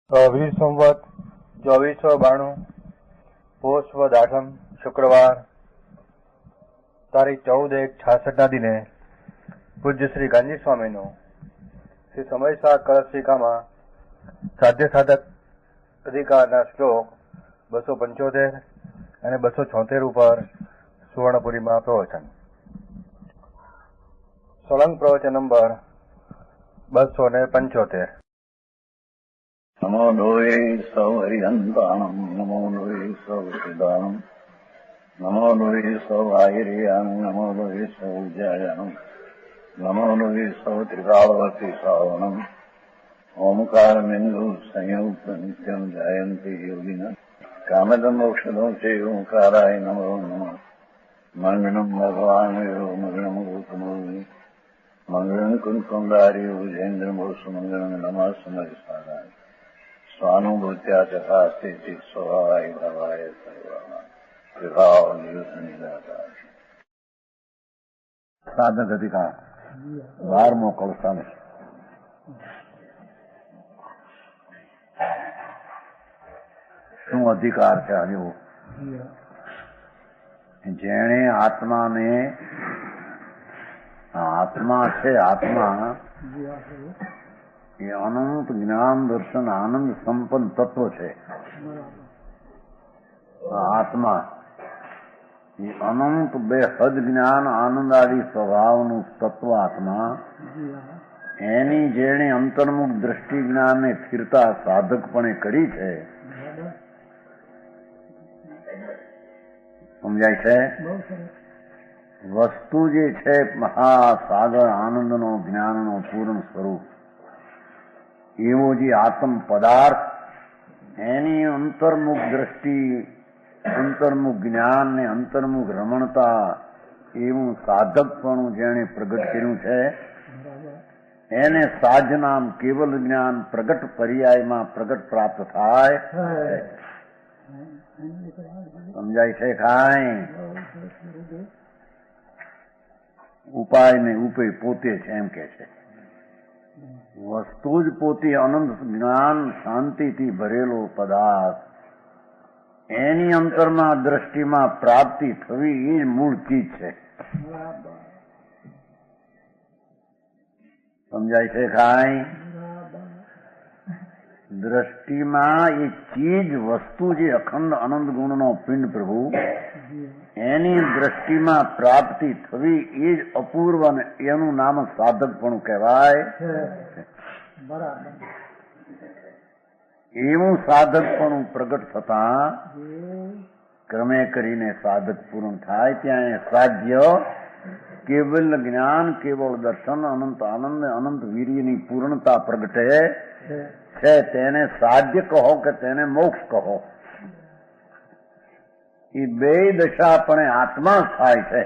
વીર સંવત 2492 પોષ વદ આઠમ શુક્રવાર તારીખ 14/1/66 દિને પૂજ્ય શ્રી ગાંધી સ્વામીનું શ્રી સમયસા કળશિકામાં સાધ્ય સાધક અધિકારના શ્લોક 275 અને 276 ઉપર સુવર્ણપુરીમાં પ્રવચન. સોલંગ પ્રવચન નંબર 275. નમો લોહે સૌ હરિહંતાણમ, નમો લોહે સૌ સિદ્ધાણમ, નમો લોહે સૌ આહિર્યાન, નમો લોહે સૌ જયાનમ, નમો લોહે સૌ ત્રિકાળવતી શ્રાવણમ, ઓમકારમેન્દુ સંયુક્ત નિત્યમ જાયંતી યોગિના કામદમ ઔષધો છે ઓંકારાય નમો નમઃ. મંગળમ ભગવાન મંગળમ ગૌતમોની મંગળમ કુંકુંડાર્યો જૈન્દ્રમો સુમંગળમ નમઃ સમયસારાય સ્વાનુભૂત્યા ચકાસ્તે સ્વભાવાય ભવાય સર્વા નિદાતા. સાધક અધિકાર 12મો કળશાલ. શું અધિકાર છે? હજુ જેણે આત્માને આત્મા છે, આત્મા એ અનંત જ્ઞાન દર્શન આનંદ સંપન્ન તત્વ છે. આત્મા એ અનંત બેહદ જ્ઞાન આનંદ આદિ સ્વભાવનું તત્વ આત્મા, એની જેણે અંતર્મુખ દ્રષ્ટિ જ્ઞાનને સ્થિરતા સાધકપણે કરી છે. સમજાય છે? વસ્તુ જે છે મહાસાગર આનંદનો જ્ઞાનનો પૂર્ણ સ્વરૂપ એવો જે આત્મ પદાર્થ, એની અંતર્મુખ દ્રષ્ટિ, અંતર્મુખ જ્ઞાન ને અંતર્મુખ રમણતા એવું સાધકપણું જેણે પ્રગટ કર્યું છે, એને સાજ નામ કેવલ જ્ઞાન પ્રગટ પર્યાયમાં પ્રગટ પ્રાપ્ત થાય. સમજાય છે? કાંઈ ઉપાય ને ઉપય પોતે છે એમ કે છે. વસ્તુ જ પોતે અનંત જ્ઞાન શાંતિથી ભરેલો પદાર્થ, એની અંતરમાં દ્રષ્ટિમાં પ્રાપ્તિ થવી એ જ મૂળ ચીજ છે. સમજાય છે? કાંઈ દ્રષ્ટિમાં એ ચીજ વસ્તુ જે અખંડ અનંત ગુણનો પિંડ પ્રભુ, એની દ્રષ્ટિમાં પ્રાપ્તિ થવી એ જ અપૂર્વ, અને એનું નામ સાધકપણું કહેવાય. એવું સાધકપણું પ્રગટ થતા ક્રમે કરીને સાધક પૂર્ણ થાય. ત્યાં એ સાધ્ય કેવલ જ્ઞાન, કેવળ દર્શન, અનંત આનંદ, અનંત વીર્યની પૂર્ણતા પ્રગટે છે. તેને સાધ્ય કહો કે તેને મોક્ષ કહો, એ બે દશા પણ આત્મા થાય છે.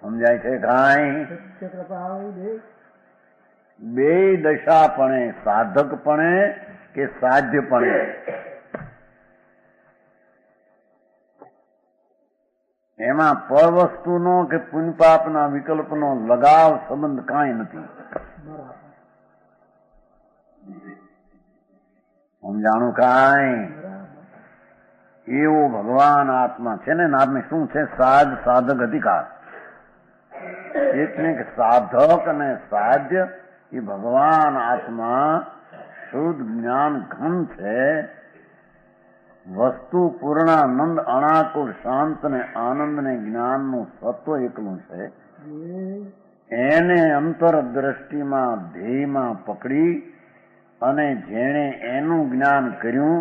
સમજાય છે? કાંઈ બે દશા પણ સાધકપણે કે સાધ્યપણે, એમાં પર વસ્તુનો કે પુણ્યપાપના વિકલ્પનો લગાવ સંબંધ કાંઈ નથી. સમજાણું? કાંઈ એવો ભગવાન આત્મા છે ને. નામે શું છે? સાજ સાધક અધિકાર. એટલે કે સાધક અને સાધ્ય એ ભગવાન આત્મા શુદ્ધ જ્ઞાન ઘન છે. વસ્તુ પૂર્ણાનંદ અણાકુર શાંત ને આનંદ ને જ્ઞાનનું સત્વ એકલું છે. એને અંતર દ્રષ્ટિમાં ધ્યેયમાં પકડી અને જેણે એનું જ્ઞાન કર્યું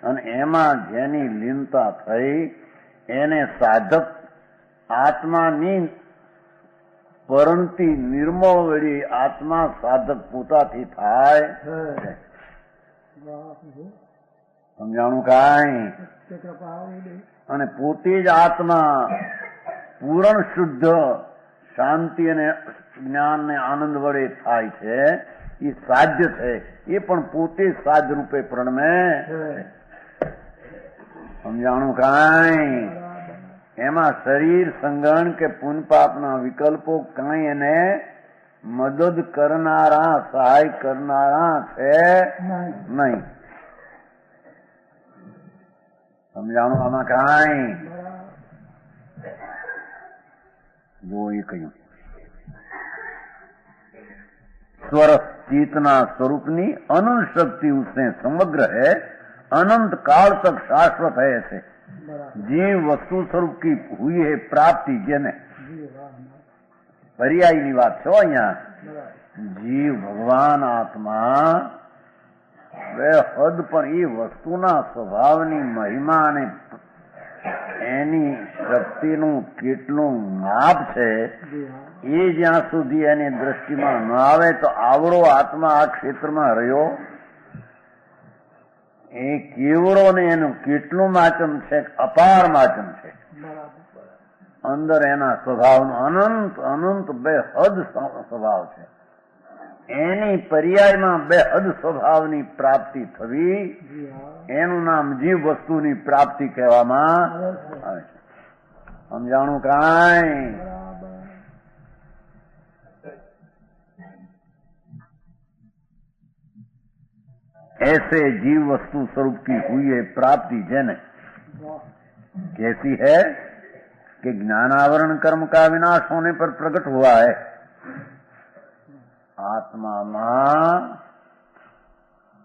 અને એમાં જેની લીનતા થઈ, એને સાધક આત્માની પરંતી નિર્મળ વળી આત્મા સાધક પોતાથી થાય. સમજાણું? કાંઈ અને પોતે જ આત્મા પૂર્ણ શુદ્ધ શાંતિ અને જ્ઞાન ને આનંદ વડે થાય છે. એ સાધ્ય છે. એ પણ પોતે સાધ રૂપે પ્રણમે. સમજાણું? કાંઈ એમાં શરીર સંગણ કે પુણ્ય પાપના વિકલ્પો કાંઈ એને મદદ કરનારા સહાય કરનારા છે નહીં. સમજાણું આમાં કાંઈ? જો એ કહ્યું स्वरस चेतना स्वरूपनी अनंत शक्ति उसने समग्र है, अनंत काल तक शाश्वत है. ऐसे जीव वस्तु स्वरूप की हुई है प्राप्ति जेने पर्यायની વાત છો અહીંયા. જીવ ભગવાન આત્મા બે હદ પર એ વસ્તુના સ્વભાવની મહિમા અને એની શક્તિનું કેટલું માપ છે એ જ્યાં સુધી એની દ્રષ્ટિમાં ન આવે તો આવડો આત્મા આ ક્ષેત્રમાં રહ્યો એ કેવડો ને એનું કેટલું માચમ છે, અપાર માચમ છે. અંદર એના સ્વભાવનો અનંત અનંત બે હદ સ્વભાવ છે. એની પર્યાયમાં બે હદ સ્વભાવની પ્રાપ્તિ થવી એનું નામ જીવ વસ્તુની પ્રાપ્તિ કહેવામાં આવે છે. સમજાણું કાંઈ? ऐसे जीव वस्तु स्वरूप की हुई है प्राप्ति जैने कैसी है कि ज्ञानावरण कर्म का विनाश होने पर प्रकट हुआ है. આત્મામાં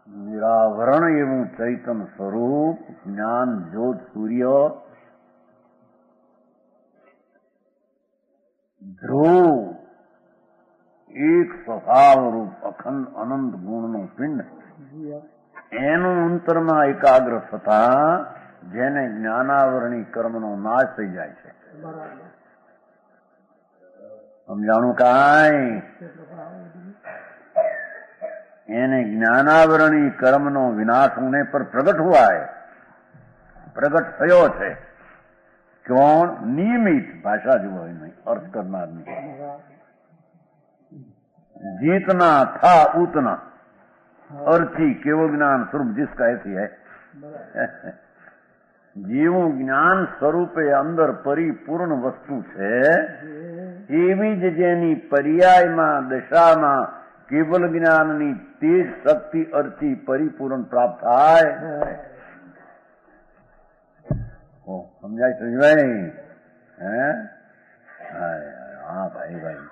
નિરાવરણ એવું ચૈતન સ્વરૂપ જ્ઞાન જ્યોત સૂર્ય ધ્રુવ એક સ્વભાવ રૂપ અખંડ અનંત ગુણનું પિંડ એનું અંતરમાં એકાગ્ર થતા જેને જ્ઞાનાવરણી કર્મનો નાશ થઈ જાય છે. સમજાણું કાંઈ? એને જ્ઞાનાવરણી કર્મનો વિનાશ હોने पर प्रकट हुआ है. प्रकट થયો છે. કોણ? નિયમિત ભાષા જુઓ નહીં, અર્થ કરનાર નહીં. जीतना था उतना अर्थी केवल ज्ञान स्वरूप जिसका ऐसी है. जीवों ज्ञान स्वरूपे અંદર પરિપૂર્ણ વસ્તુ છે એવી જ જેની પર્યાયમાં દશામાં કેવલ જ્ઞાનની તેજ શક્તિ અર્થી પરિપૂર્ણ પ્રાપ્ત થાય. સમજાય સમજાય? હા ભાઈ ભાઈ,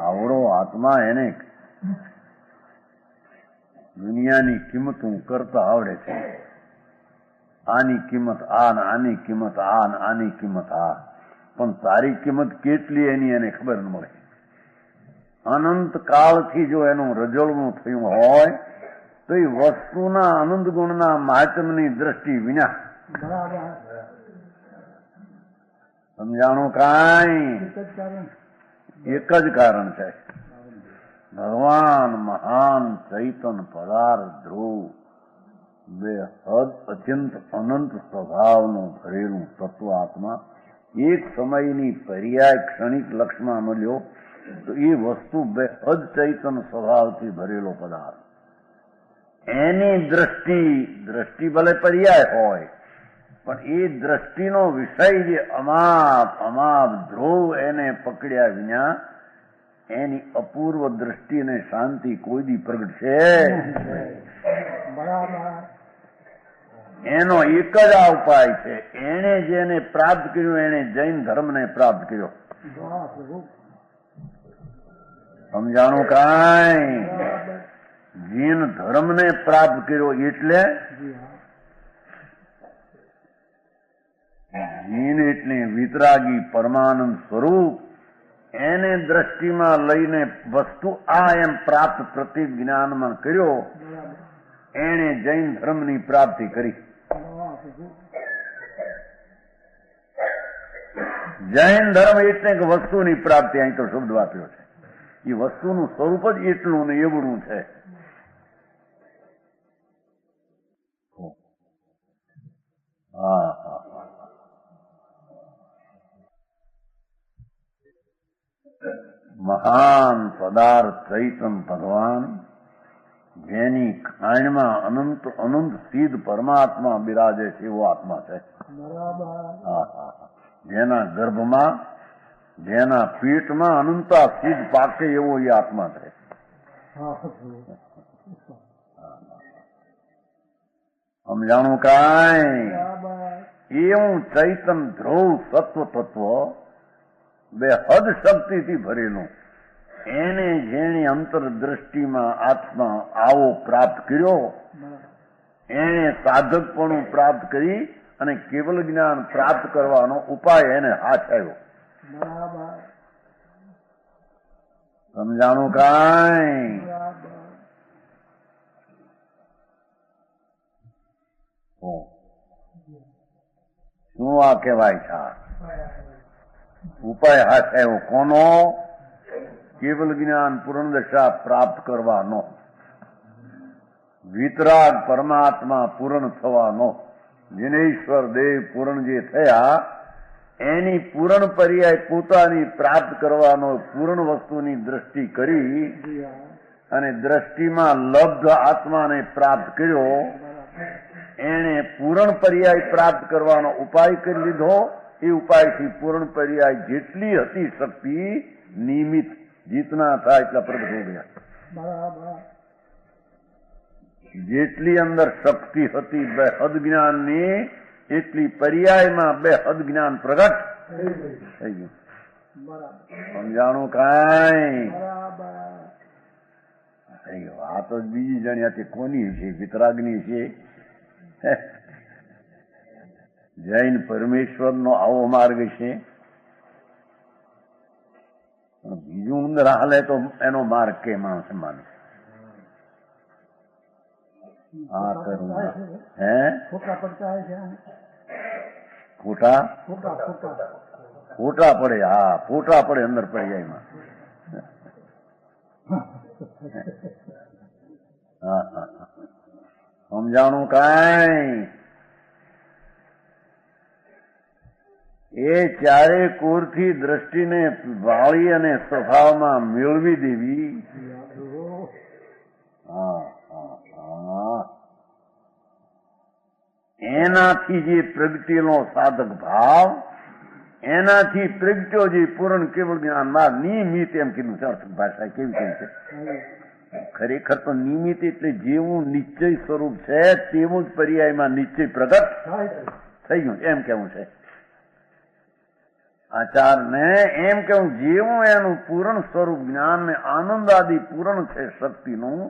આવડો આત્મા એને દુનિયાની કિંમતું કરતા આવડે છે. આની કિંમત આ ને આની કિંમત આ ને આની કિંમત આ, પણ તારી કિંમત કેટલી એની એને ખબર ન મળે. અનંત કાળથી જો એનું રજળવું થયું હોય તો એ વસ્તુના અનંત ગુણના મહાત્મની દ્રષ્ટિ વિના. સમજાણું કાંઈ? એક જ કારણ છે. ભગવાન મહાન ચૈતન પદાર્થ ધ્રુવ બે હદ અત્યંત અનંત સ્વભાવનું ભરેલું તત્વ આત્મા એક સમયની પર્યાય ક્ષણિક લક્ષમાં મળ્યો તો એ વસ્તુ બે હદ ચૈતન સ્વભાવથી ભરેલો પદાર્થ. એની દ્રષ્ટિ ભલે પર્યાય હોય પણ એ દ્રષ્ટિનો વિષય જે અમાપ ધ્રુવ એને પકડ્યા વિના એની અપૂર્વ દ્રષ્ટિ અને શાંતિ કોઈ દી પ્રગટ છે. એનો એક જ આ ઉપાય છે. એને જેને પ્રાપ્ત કર્યું એને જૈન ધર્મને પ્રાપ્ત કર્યો. સમજાણું કાંઈ? જૈન ધર્મને પ્રાપ્ત કર્યો એટલે જૈન એટલે વિતરાગી પરમાનંદ સ્વરૂપ. એને દ્રષ્ટિમાં લઈને વસ્તુ આ એમ પ્રાપ્ત પ્રતિ જ્ઞાનમાં કર્યો. એને જૈન ધર્મની પ્રાપ્તિ કરી. જૈન ધર્મ એટલે કે વસ્તુની પ્રાપ્તિ. અહીં તો શબ્દ આપ્યો છે. એ વસ્તુનું સ્વરૂપ જ એટલું ને એવડું છે. હા હા, મહાન પદાર્થ ચૈતન ભગવાન જેની ખાણમાં અનંત અનંત સિદ્ધ પરમાત્મા બિરાજે છે એવો આત્મા છે. જેના ગર્ભમાં જેના પેટમાં અનંતા સિદ્ધ પાકે એવો એ આત્મા છે. સમજાણું કાંઈ? એવું ચૈતન ધ્રુવ સત્વ તત્વ બે હદ શક્તિથી ભરેલું એને જેની અંતરદ્રષ્ટિમાં આત્મા આવો પ્રાપ્ત કર્યો, એને સાધકપણું પ્રાપ્ત કરી અને કેવલ જ્ઞાન પ્રાપ્ત કરવાનો ઉપાય એને હાથ આવ્યો. સમજાણું કાંઈ? શું આ કહેવાય છે? ઉપાય હાથ આવ્યો કોનો? કેવલ જ્ઞાન પૂર્ણ દશા પ્રાપ્ત કરવાનો, વિતરાગ પરમાત્મા પૂર્ણ થવાનો, જિનેશ્વર દેવ પૂર્ણ જે થયા એની પૂર્ણ પર્યાય પોતાની પ્રાપ્ત કરવાનો પૂર્ણ વસ્તુની દ્રષ્ટિ કરી અને દ્રષ્ટિમાં લબ્ધ આત્માને પ્રાપ્ત કર્યો. એને પૂર્ણ પર્યાય પ્રાપ્ત કરવાનો ઉપાય કરી લીધો. એ ઉપાયથી પૂર્ણ પર્યાય જેટલી હતી શક્તિ નિમિત્ત જીતના થાય એટલા પ્રગટ હો ગયા. જેટલી અંદર શક્તિ હતી બે હદ જ્ઞાનની એટલી પર્યાયમાં બે હદ જ્ઞાન પ્રગટ થઈ ગયું. સમજાણું કાંઈ? આ તો બીજી જણી હતી કોની છે? વિતરાગની છે. જૈન પરમેશ્વરનો આવો માર્ગ છે. બીજું અંદર હાલે તો એનો માર્ગ કે માણસ માને આ કરું હે ખોટા પડે. હા, ફોટા પડે અંદર પર્યાયમાં. સમજાણું કાંઈ? એ ચારે કોરથી દ્રષ્ટિને વાળી અને સ્વભાવમાં મેળવી દેવી. એનાથી જે પ્રગટેલો સાધક ભાવ, એનાથી પ્રગટ્યો જે પૂર્ણ કેવળ જ્ઞાનમાં નિમિત્ત એમ કીધું છે. ભાષા કેવી કેવી છે? ખરેખર તો નિમિત્ત એટલે જેવું નિશ્ચય સ્વરૂપ છે તેવું જ પર્યાયમાં નિશ્ચય પ્રગટ થઈ ગયું એમ કેવું છે આચારને. એમ કેવું જેવું એનું પૂર્ણ સ્વરૂપ જ્ઞાન ને આનંદ આદિ પૂર્ણ છે શક્તિનું,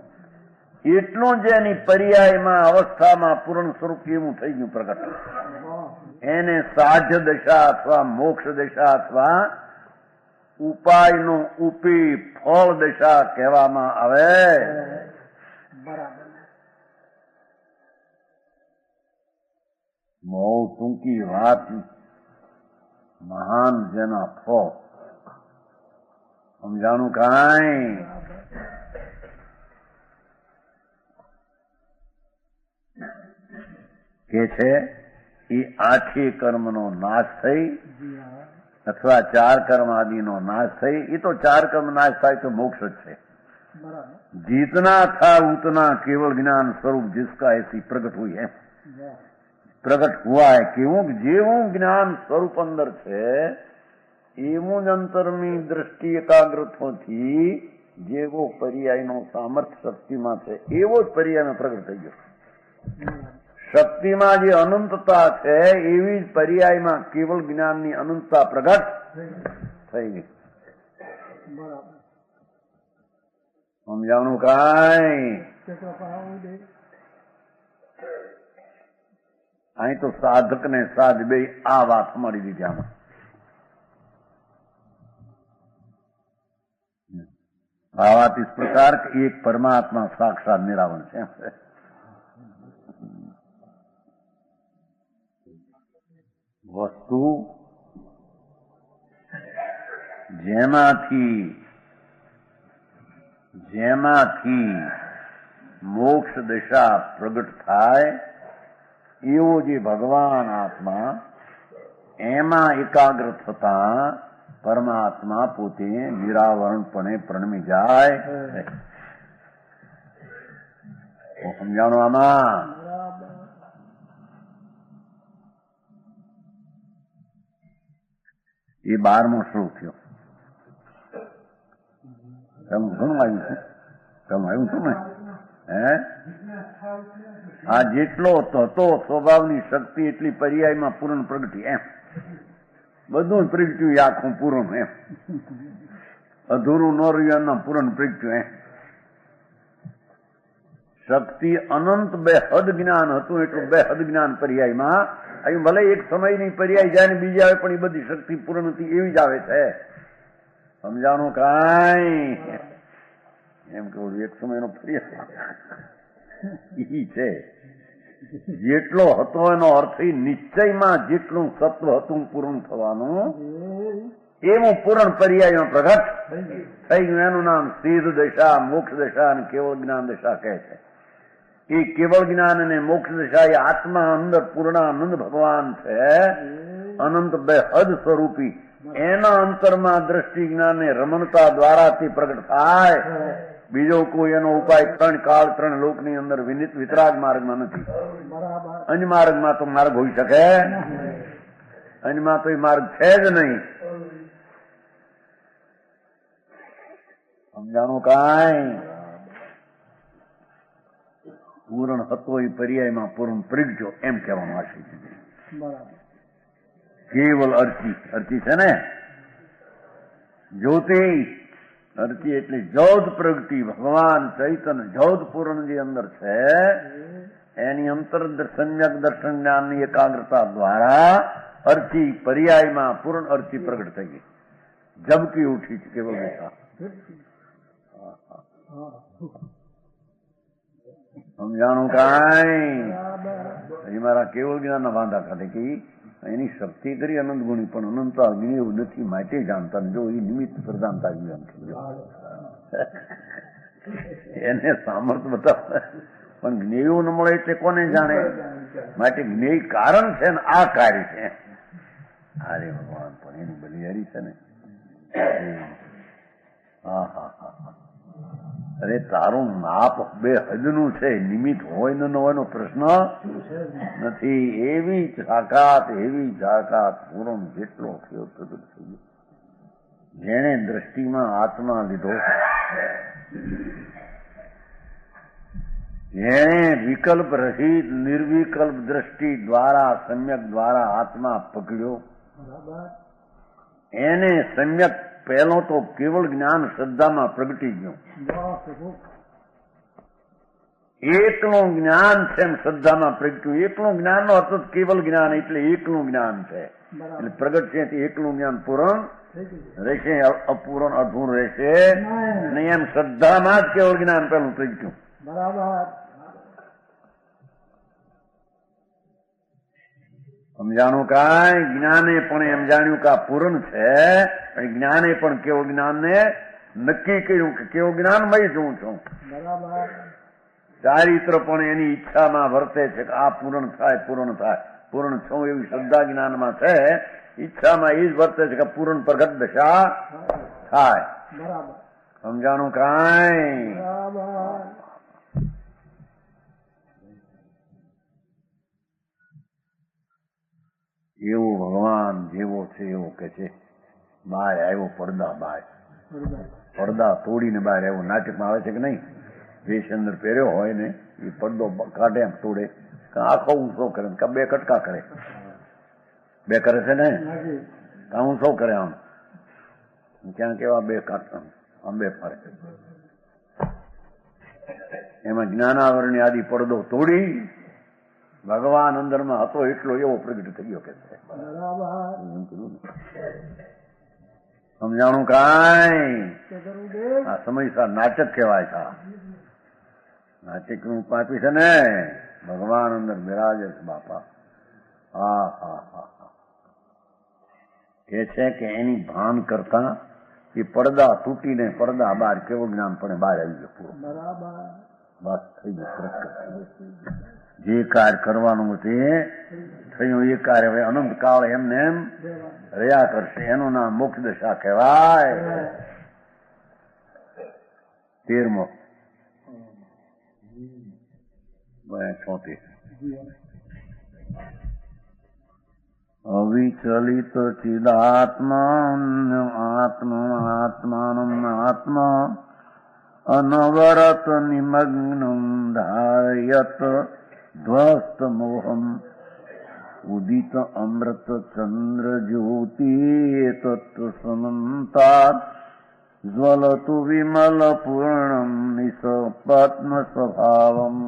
એટલું જ એની પર્યાયમાં અવસ્થામાં પૂર્ણ સ્વરૂપ એવું થઈ ગયું પ્રગટ. એને સાધ્ય દશા અથવા મોક્ષ દશા અથવા ઉપાયનું ઉપી ફળ દશા કહેવામાં આવે. બહુ ટૂંકી વાત, મહાન જેના ફળ. સમજાણું કાંઈ? કે છે એ આઠે કર્મનો નાશ થઈ અથવા ચાર કર્મ આદિનો નાશ થઈ. એ તો ચાર કર્મ નાશ થાય તો મોક્ષ જ છે. જીतना था उतना केवल ज्ञान स्वरूप जिसका ऐसी प्रकट हुई है, प्रकट हुआ है. કેવું જેવું જ્ઞાન સ્વરૂપ અંદર છે એવું જ અંતરની દ્રષ્ટિ એકાગ્રતાથી જેવો પર્યાયનો સામર્થ્ય શક્તિમાં છે એવો જ પર્યાયમાં પ્રગટ થઈ ગયો. શક્તિમાં જે અનંતતા છે એવી જ પર્યાયમાં કેવળ જ્ઞાનની અનંતતા પ્રગટ થઈ ગઈ. સમજાણું કાંઈ? અહીં તો સાધક ને સાધ બે આ વાત મળી દીધી. આમાં भावात इस प्रकार एक परमात्मा साक्षात निरावरण છે. વસ્તુ જેમાંથી મોક્ષ દશા પ્રગટ થાય એવો જે ભગવાન આત્મા એમાં એકાગ્ર થતા પરમાત્મા પોતે નિરાવરણપણે પ્રણમી જાય. સમજાણું આમાં? એ 12મો શ્લોક થયો. ઘણું આવ્યું છે, ઘણું આવ્યું છું ને. આ જેટલો હતો સ્વભાવની શક્તિ એટલી પર્યાયમાં પૂર્ણ પ્રગટી. એમ બધું પ્રગટ્યું આખું પૂર્ણ. એમ અધૂરું ન રહ્યું પૂર્ણ પ્રગટ્યું. એમ શક્તિ અનંત બેહદ જ્ઞાન હતું એટલું બેહદ જ્ઞાન પર્યાયમાં આવ્યું. ભલે એક સમયની પર્યાય જાય ને બીજી આવે, પણ એ બધી શક્તિ પૂર્ણ હતી એવી જ આવે છે. સમજાણું કાંઈ? એમ કહું એક સમયનો પર્યાય ઈ છે. જેટલો હતો એનો અર્થ નિશ્ચયમાં જેટલું સત્વ હતું પૂર્ણ થવાનું એવું પૂર્ણ પર્યાયમાં પ્રગટ થઈ ગયું. એનું નામ સિદ્ધ દશા, મોક્ષ દશા અને કેવળ જ્ઞાન દશા કહે છે. એ કેવળ જ્ઞાન અને મોક્ષ દશા એ આત્મા અંદર પૂર્ણાનંદ ભગવાન છે, અનંત બેહદ સ્વરૂપી. એના અંતરમાં દ્રષ્ટિ જ્ઞાન ને રમણતા દ્વારાથી પ્રગટ થાય. બીજો કોઈ એનો ઉપાય 3 કાળ 3 લોકની અંદર વિતરાગ માર્ગમાં નથી. અન્ય માર્ગમાં તો માર્ગ હોઈ શકે, અન્યમાં તો એ માર્ગ છે જ નહીં. સમજાણું કાંઈ? પૂર્ણ હતો એ પર્યાયમાં પૂર્ણ પ્રગટ્યો એમ કહેવાનું આશય છે. કેવલ અર્ચી છે ને, જ્યોતિ અર્ચી એટલે જ્યોત પ્રગટી. ભગવાન ચૈતન્ય જ્યોત પૂર્ણ જે અંદર છે એની અંતર સમ્યક દર્શન જ્ઞાનની એકાગ્રતા દ્વારા અર્ચી પર્યાયમાં પૂર્ણ અર્ચી પ્રગટ થઈ ગઈ, ઝબકી ઉઠી છે કેવલ દશા. સમજાણું કાંઈ? એ મારા કેવળ જ્ઞાનના વાંધા કાઢે કે એની શક્તિ કરી અનંત ગુણી, પણ અનંતા ગુણી એવું નથી માટે જાણતા. જો એ નિમિત્ત પ્રધાનતા એને સામર્થ્ય બતાવે, પણ જ્ઞેય ન મળે એટલે કોને જાણે? માટે જ્ઞેય કારણ છે ને આ કાર્ય છે. અરે ભગવાન પણ એની બલિહારી છે ને. હા હા હા. અરે તારું માપ બે હદનું છે, નિમિત્ત હોય ન હોય નો પ્રશ્ન નથી. એવી ઝાકાત પૂર્ણ જેટલો થયો પ્રગટ થઈ ગયો. જેણે દ્રષ્ટિમાં આત્મા લીધો, જેણે વિકલ્પ રહિત નિર્વિકલ્પ દ્રષ્ટિ દ્વારા સમ્યક દ્વારા આત્મા પકડ્યો, એને સમ્યક પહેલો તો કેવળ જ્ઞાન શ્રદ્ધામાં પ્રગટી ગયું. એકલું જ્ઞાન છે એમ શ્રદ્ધામાં પ્રગટ્યું. એકલું જ્ઞાન નો અર્થ કેવળ જ્ઞાન એટલે એકલું જ્ઞાન છે. એટલે પ્રગટ છે એકલું જ્ઞાન પૂરણ રહેશે, અપૂરણ અધૂરું રહેશે નહીં. એમ શ્રદ્ધામાં જ કેવળ જ્ઞાન પહેલું પ્રગટ્યું. બરાબર. સમજાણું કાંઈ? જ્ઞાને પણ એમ જાણ્યું કે આ પૂર્ણ છે, જ્ઞાને પણ કેવું જ્ઞાનને નક્કી કર્યું કે કેવું જ્ઞાનમય છું છું. બરાબર. ચારિત્ર પણ એની ઈચ્છામાં વર્તે છે કે આ પૂર્ણ થાય, પૂર્ણ થાય, પૂર્ણ છું એવી શ્રદ્ધા જ્ઞાનમાં છે. ઈચ્છામાં એ જ વર્તે છે કે પૂર્ણ પ્રગટ દશા થાય. બરાબર. સમજાણું કાંઈ? એવો ભગવાન જેવો છે એવો કે છે. બહાર આવ્યો પડદા, પડદા તોડીને બહાર આવ્યો. નાટકમાં આવે છે કે નહીં? વેશ અંદર પહેર્યો હોય ને એ પડદો કાઢે એમ તોડે, આખો ઊંચો કરે, બે કટકા કરે, બે કરે છે ને, ઊંચો કરે આમ, ક્યાં કેવા બે કાઢતા આમ બે ફરે. એમાં જ્ઞાનાવરણી આદિ પડદો તોડી ભગવાન અંદરમાં હતો એટલો એવો પ્રગટ થઈ ગયો કે છે. સમજાણું કાંઈ? આ સમયસર નાટક કહેવાય છે. નાટક નું પાપી છે ને, ભગવાન અંદર બિરાજે છે બાપા. હા હા હા હા. કે છે કે એની ભાન કરતા એ પડદા તૂટીને પડદા બહાર કેવું જ્ઞાન પણ બહાર આવી ગયો પૂરો. બસ થઈ ગયું. જે કાર્ય કરવાનું હતું એ થયું. એ કાર્ય હવે અનંત કાળ એમને એમ રહ્યા કરશે. એનું નામ મોક્ષ દશા કહેવાય. 13મો 36. અવિચલિત ચિદાત્મા આત્માનમ આત્મા અનવરત નિમગ્નમ ધારયત ધ્વસ્ત મોહમ ઉદિત અમૃત ચંદ્ર જ્યોતિ તત્વ સમંતાત જ્વલતુ વિમલ પૂર્ણમ નિસપત્ન સ્વભાવમ.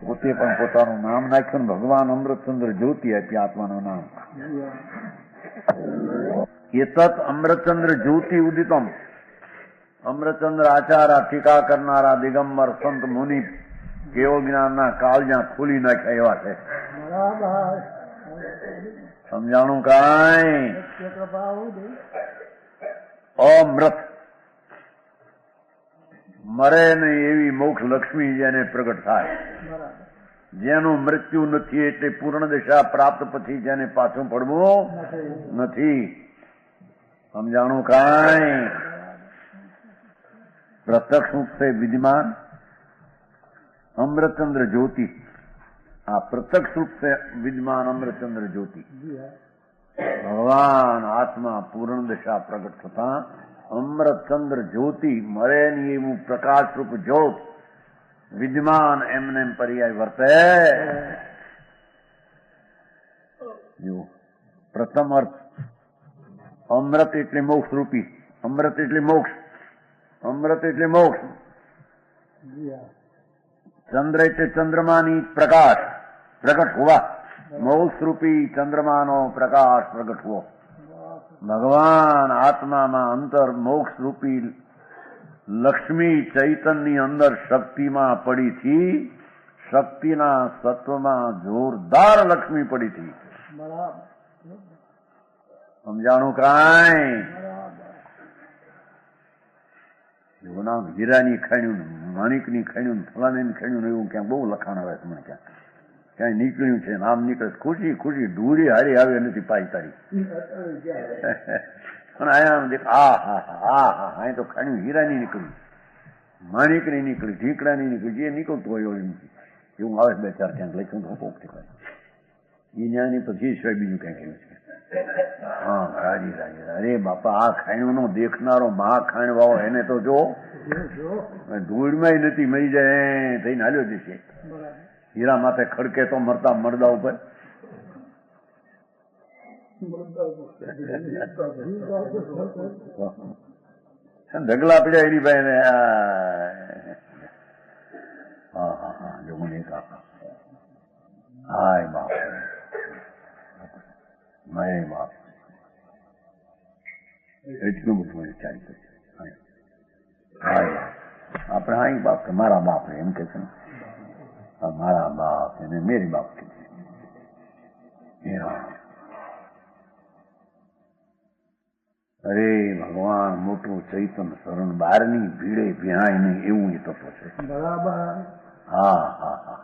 પોતે પણ પોતાનું નામ નાખ્યું, ભગવાન અમૃતચંદ્ર જ્યોતિ આપી આત્માનું નામ. એતત અમૃતચંદ્ર જ્યોતિ ઉદિતમ. અમૃતચંદ્ર આચારા ટીકા કરનારા દિગંબર સંત મુનિ કેવો જ્ઞાનના કાળ જ્યાં ખોલી નાખ્યા એવા છે. સમજાણું કાંઈ? અમૃત મરે નહીં એવી મોક્ષ લક્ષ્મી જેને પ્રગટ થાય, જેનું મૃત્યુ નથી એટલે પૂર્ણ દશા પ્રાપ્ત પછી જેને પાછું પડવું નથી. સમજાણું કાંઈ? પ્રત્યક્ષ રૂપ से विद्यमान अमृतचंद्र ज्योति, આ પ્રત્યક્ષ રૂપ से विद्यमान अमृतचंद्र ज्योति ભગવાન આત્મા પૂર્ણ દશા પ્રગટ થતા અમૃતચંદ્ર જ્યોતિ મરે ની એવું પ્રકાશ રૂપ જ્યોત વિદ્યમાન એમને પર્યાય વર્તે. જો પ્રથમ અર્થ અમૃત એટલે મોક્ષ રૂપી, અમૃત એટલે મોક્ષ, અમૃત એટલે મોક્ષ. ચંદ્ર એટલે ચંદ્રમાની પ્રકાશ પ્રગટ હોવા, મોક્ષ રૂપી ચંદ્રમાનો પ્રકાશ પ્રગટ હોવો. ભગવાન આત્મામાં અંતર મોક્ષ રૂપી લક્ષ્મી ચૈતનની અંદર શક્તિમાં પડી હતી, શક્તિના સત્વમાં જોરદાર લક્ષ્મી પડી હતી. સમજાણું કાંઈ? એવું હીરાની ખાણ્યું, માણિકની ખાણ્યું, ફલાણીની ખાણ્યું, એવું ક્યાંક બહુ લખાણ આવે છે. મને ક્યાંય નીકળ્યું છે, નામ નીકળે, ખુશી ખુશી ઢૂળી હારી આવે નથી પાઈ તારી. પણ આયા અહીં તો ખાણ્યું હીરાની નીકળ્યું, માણિકની નીકળી, ઢીકડાની નીકળી, જે નીકળતું હોય એવું આવે બે ચાર ક્યાંક લખ્યું તો પોક ઠેકાય. એ ન્યાયની પછી સિવાય બીજું ક્યાંક એવું છે. હા રાજી રાજી. અરે બાપા, આ ખાણ્યું નો દેખનારો મહા ખાણ વાળો એને તો જો ધૂળમાં નથી મરી જાય થઈને હાલ્યો જશે. હીરા માથે ખડકે તો મરતા મરદા ઉપર ઢગલા પડ્યા એની ભાઈ ને. હા હા હા જો મને કાકા હાય બાપ માય બાપ એટલું બધું વિચારી કર્યું. આપણે હાઈ બાપ કે મારા બાપ એમ કે છે ને, મારા બાપ એને મેરી બાપ કે અરે ભગવાન મોટું ચૈતન શરણ બારની ભીડે ભિહાય નહીં એવું એ તત્વ છે. બરાબર. હા હા હા,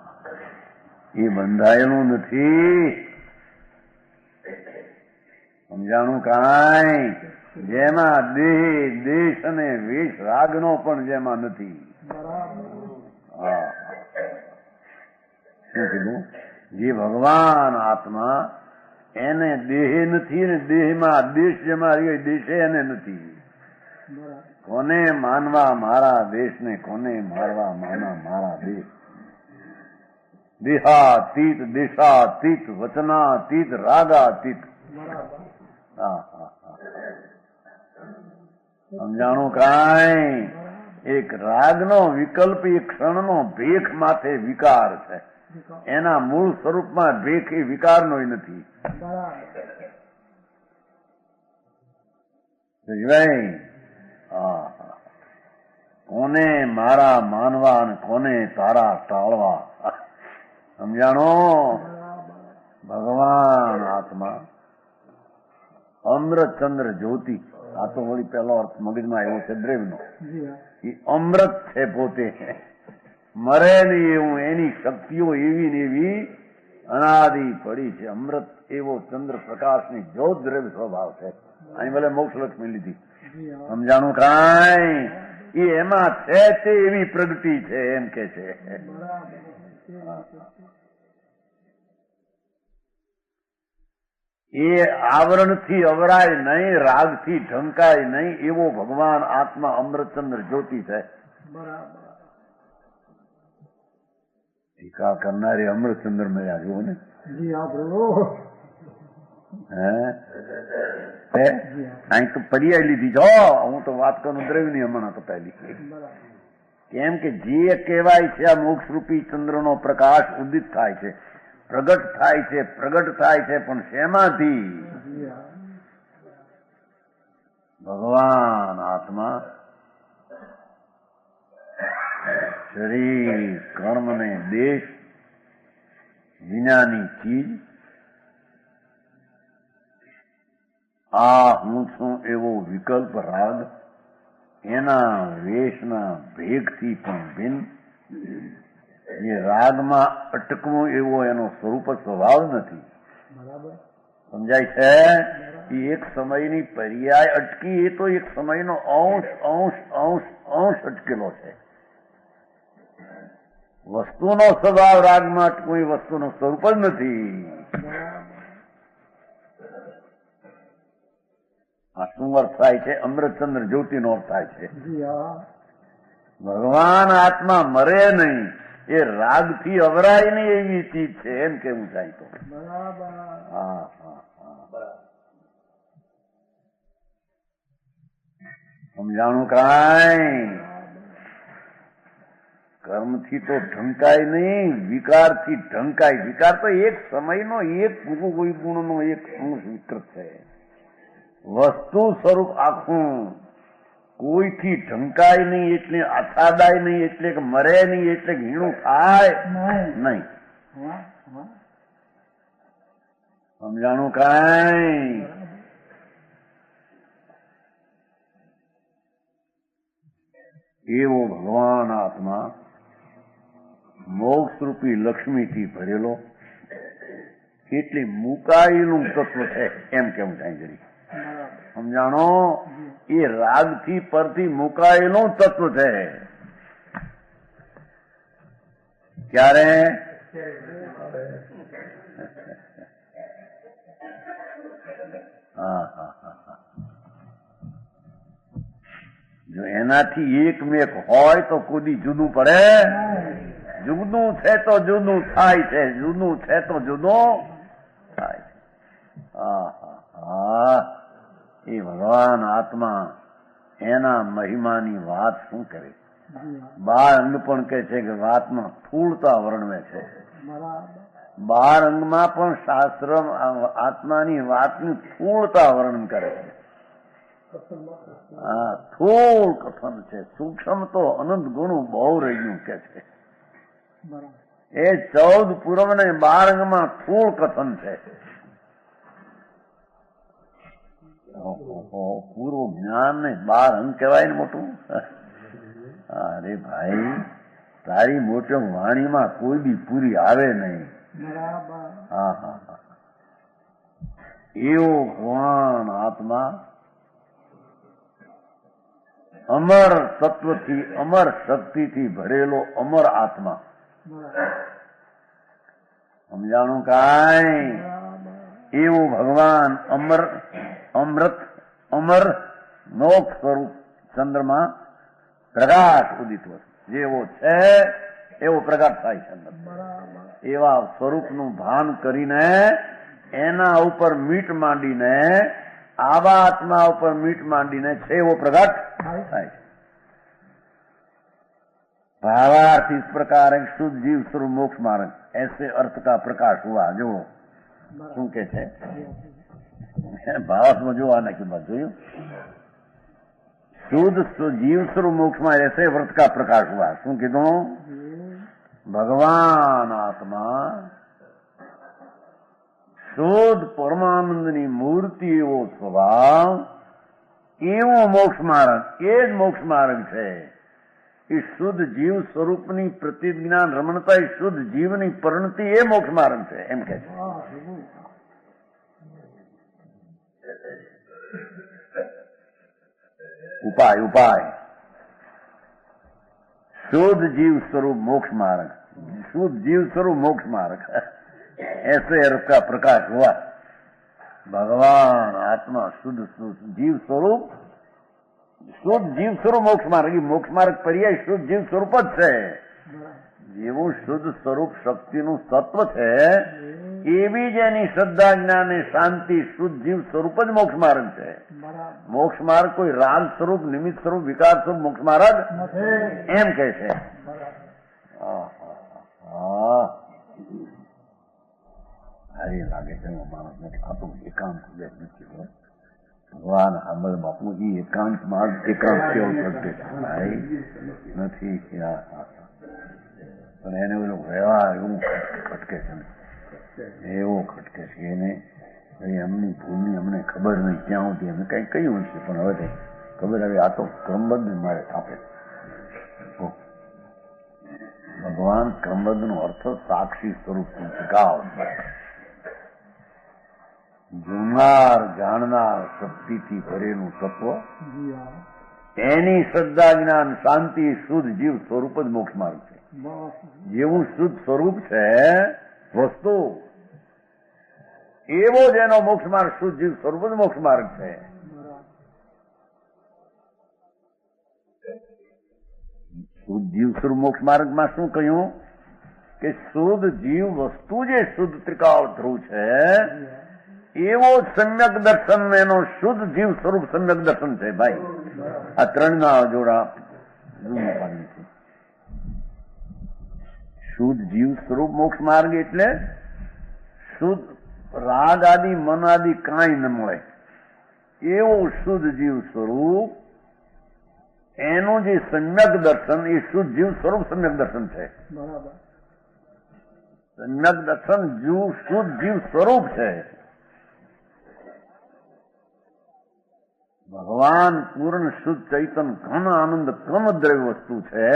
એ બંધાયેલું નથી. સમજાણું કાંઈ? જેમાં દેહ દેશ અને વેશ રાગનો પણ જેમાં નથી. હા શું કીધું? જે ભગવાન આત્મા એને દેહ નથી ને દેહમાં દેશ જેમાં રહ્યો દેશે એને નથી. કોને માનવા મારા દેશને, કોને મારવા મારા દેશ. દેહાતીત, દેશાતીત, વચનાતીત, રાગાતીત. સમજાણું કાંઈ? એક રાગનો વિકલ્પ એ ક્ષણનો ભેખ માથે વિકાર છે, એના મૂળ સ્વરૂપમાં ભેખ એ વિકારનો નથી. કોને મારા માનવા અને કોને તારા ટાળવા. સમજાણો? ભગવાન આત્મા અમૃતચંદ્ર જ્યોતિ. આ તો વળી પહેલો અર્થ મગજમાં આવ્યો છે દ્રવ્યનો. એ અમૃત છે પોતે, મરે નહીં એવું, એની શક્તિઓ એવી ને એવી અનાદિ પડી છે. અમૃત એવો ચંદ્ર પ્રકાશની જ્યોત દ્રવ્ય સ્વભાવ છે. અહીં ભલે મોક્ષ લક્ષ્મી લીધી. સમજાણું કાંઈ? એ એમાં છે તે એવી પ્રગતિ છે એમ કે છે. એ આવરણથી અવરાય નહીં, રાગથી ઢંકાય નહીં, એવો ભગવાન આત્મા અમૃતચંદ્ર જ્યોતિ છે. ટીકા કરનારી અમૃતચંદ્ર મળ્યા જુઓ ને. અહીં તો પર્યાય લીધી જો. હું તો વાત કરું દ્રવ્ય ની હમણાં તો પહેલી. કેમ કે જે કહેવાય છે આ મોક્ષરૂપી ચંદ્રનો પ્રકાશ ઉદિત થાય છે, પ્રગટ થાય છે, પ્રગટ થાય છે, પણ શેમાંથી? ભગવાન આત્મા શરીર કર્મ ને દેશ વિનાની ચીજ આ હું છું એવો વિકલ્પ રાગ એના વેશના ભેગથી પણ ભિન્ન. એ રાગમાં અટકવું એવો એનો સ્વરૂપ સ્વભાવ નથી. સમજાય છે? એ એક સમયની પર્યાય અટકી, એ તો એક સમયનો અંશ અંશ અંશ અંશ અટકેલો છે. વસ્તુનો સ્વભાવ રાગમાં અટકવું એ વસ્તુનું સ્વરૂપ જ નથી. આ શું અર્થ થાય છે? અમૃતચંદ્ર જ્યોતિનો અર્થ થાય છે. ભગવાન આત્મા મરે નહીં, એ રાગથી અવરાય નહીં એવી ચીજ છે, એમ કેવું થાય તો. હા હા હા, સમજાણું? કાંઈ કર્મથી તો ઢંકાય નહીં, વિકારથી ઢંકાય. વિકાર તો એક સમયનો એક કોઈ ગુણનો એક અંશ વિકૃત છે. વસ્તુ સ્વરૂપ આખું કોઈથી ઢંકાય નહીં, એટલે અથાદાય નહીં, એટલે કે મરે નહીં, એટલે ઘીણું થાય નહીં. સમજાણું? કાંઈ એવો ભગવાન આત્મા મોક્ષરૂપી લક્ષ્મીથી ભરેલો, એટલે મુકાયેલું તત્વ છે, એમ કેવું થાય જરી. સમજાણો? એ રાગથી પરથી મુકાયેલું તત્વ છે. ક્યારે? હા હા હા. જો એનાથી એકમેક હોય તો કુદી જુદું પડે? જુદું છે તો જુદું થાય છે, જુદું છે તો જુદું થાય છે. હા હા હા. એ ભગવાન આત્મા એના મહિમાની વાત શું કરે? બાર અંગ પણ કહે છે કે વાતમાં સ્થૂળતા વર્ણવે છે. બાર અંગમાં પણ શાસ્ત્ર આત્માની વાતની સ્થૂળતા વર્ણન કરે છે. હા, સ્થૂળ કથન છે. સૂક્ષ્મ તો અનંત ગુણું બહુ રહ્યું કે છે. એ 14 પૂર્વ ને 12 અંગમાં સ્થૂળ કથન છે. પૂર્વ જ્ઞાન ને 12 અંગ કહેવાય ને મોટું. અરે ભાઈ, તારી મોટી વાણીમાં કોઈ બી પૂરી આવે નહીં. હા હા હા. એવો ભગવાન આત્મા અમર તત્વથી, અમર શક્તિથી ભરેલો અમર આત્મા. સમજાણું? કાંઈ એવું ભગવાન અમર, અમૃત, અમર મોક્ષ સ્વરૂપ ચંદ્રમાં પ્રકાશ ઉદિત જેવો છે એવો પ્રકાશ થાય છે. એવા સ્વરૂપનું ભાન કરીને એના ઉપર મીટ માંડીને, આવા આત્મા ઉપર મીટ માંડીને છે એવો પ્રગટ થાય છે. भावार्थ इस प्रकार है, शुद्ध जीव स्वरूप मोक्ष मार्ग, ऐसे अर्थ का प्रकाश हुआ. जो શું કે છે ભાવાર્થમાં જોવાના કે બાદ જોયું, શુદ્ધ જીવ સ્વરૂપ મોક્ષમાં ऐसे व्रत का प्रकाश हुआ. શું કીધું? ભગવાન આત્મા શુદ્ધ પરમાનંદની મૂર્તિ, એવો સ્વભાવ, એવો મોક્ષ માર્ગ, એ જ મોક્ષ માર્ગ છે. એ શુદ્ધ જીવ સ્વરૂપની પ્રતિજ્ઞાન રમણતા, એ શુદ્ધ જીવની પરિણતિ એ મોક્ષ માર્ગ છે, એમ કે છે. ઉપાય ઉપાય શુદ્ધ જીવ સ્વરૂપ મોક્ષ માર્ગ. शुद्ध जीव स्वरूप मोक्ष मार्ग, ऐसे अर्थ का प्रकाश हुआ। भगवान आत्मा शुद्ध जीव स्वरूप, શુદ્ધ જીવ સ્વરૂપ મોક્ષ માર્ગ, મોક્ષ માર્ગ પર્યાય શુદ્ધ જીવ સ્વરૂપ જ છે. જેવું શુદ્ધ સ્વરૂપ શક્તિનું તત્વ છે એવી જ એની શ્રદ્ધા જ્ઞાન અને શાંતિ શુદ્ધ જીવ સ્વરૂપ જ મોક્ષ માર્ગ છે. મોક્ષ માર્ગ કોઈ રાગ સ્વરૂપ, નિમિત્ત સ્વરૂપ, વિકાર સ્વરૂપ મોક્ષ માર્ગ એમ કે છે. હારી લાગે છે માણસ ને આ તો એકાંત નથી. ભગવાન આંબલ બાપુજી એકાંત માર્ગ, એકાંત કેવો પ્રગટે છે ભાઈ નથી. પણ એને પેલો વ્યવહાર એવું ખટકે છે, એવો ખટકે છે એને. એમની ભૂલની અમને ખબર નહીં, ક્યાં સુધી અમે કઈ કહ્યું છે પણ હવે કઈ ખબર હવે આ તો ક્રમબદ્ધ મારે આપે. ભગવાન ક્રમબદ્ધ નો અર્થ સાક્ષી સ્વરૂપ ટકાવ, જોનાર જાણનાર શક્તિથી ભરેલું તત્વ, એની શ્રદ્ધા જ્ઞાન શાંતિ શુદ્ધ જીવ સ્વરૂપ જ મોક્ષ માર્ગ છે. જેવું શુદ્ધ સ્વરૂપ છે વસ્તુ, એવો જ એનો મોક્ષ માર્ગ શુદ્ધ જીવ સ્વરૂપ જ મોક્ષ માર્ગ છે. શુદ્ધ જીવ સ્વરૂપ મોક્ષ માર્ગમાં શું કહ્યું કે શુદ્ધ જીવ વસ્તુ જે શુદ્ધ ત્રિકાળ ધ્રુવ છે એવો સમ્યક દર્શન એનો શુદ્ધ જીવ સ્વરૂપ સમ્યક દર્શન છે. ભાઈ આ ત્રણના જોડા છે. શુદ્ધ જીવ સ્વરૂપ મોક્ષ માર્ગ એટલે શુદ્ધ રાગ આદિ મન આદિ કાંઈ ન મળે એવું શુદ્ધ જીવ સ્વરૂપ, એનું જે સમ્યક દર્શન એ શુદ્ધ જીવ સ્વરૂપ સમ્યક દર્શન છે. સમ્યક દર્શન શુદ્ધ જીવ સ્વરૂપ છે. ભગવાન પૂર્ણ શુદ્ધ ચૈતન ઘન આનંદ ક્રમ દ્રવ્ય વસ્તુ છે.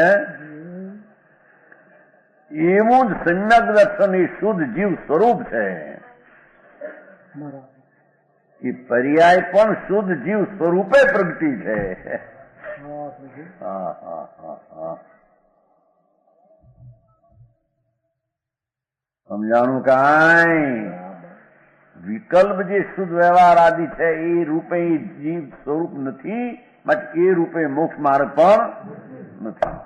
એવું જ સમ્યક દર્શન એ શુદ્ધ જીવ સ્વરૂપ છે. એ પર્યાય પણ શુદ્ધ જીવ સ્વરૂપે પ્રગટી છે. સમજાણું કાંઈ? વિકલ્પ જે શુદ્ધ વ્યવહાર આદિ છે એ રૂપે જીવ સ્વરૂપ નથી, માટે એ રૂપે મોક્ષ માર્ગ પણ નથી.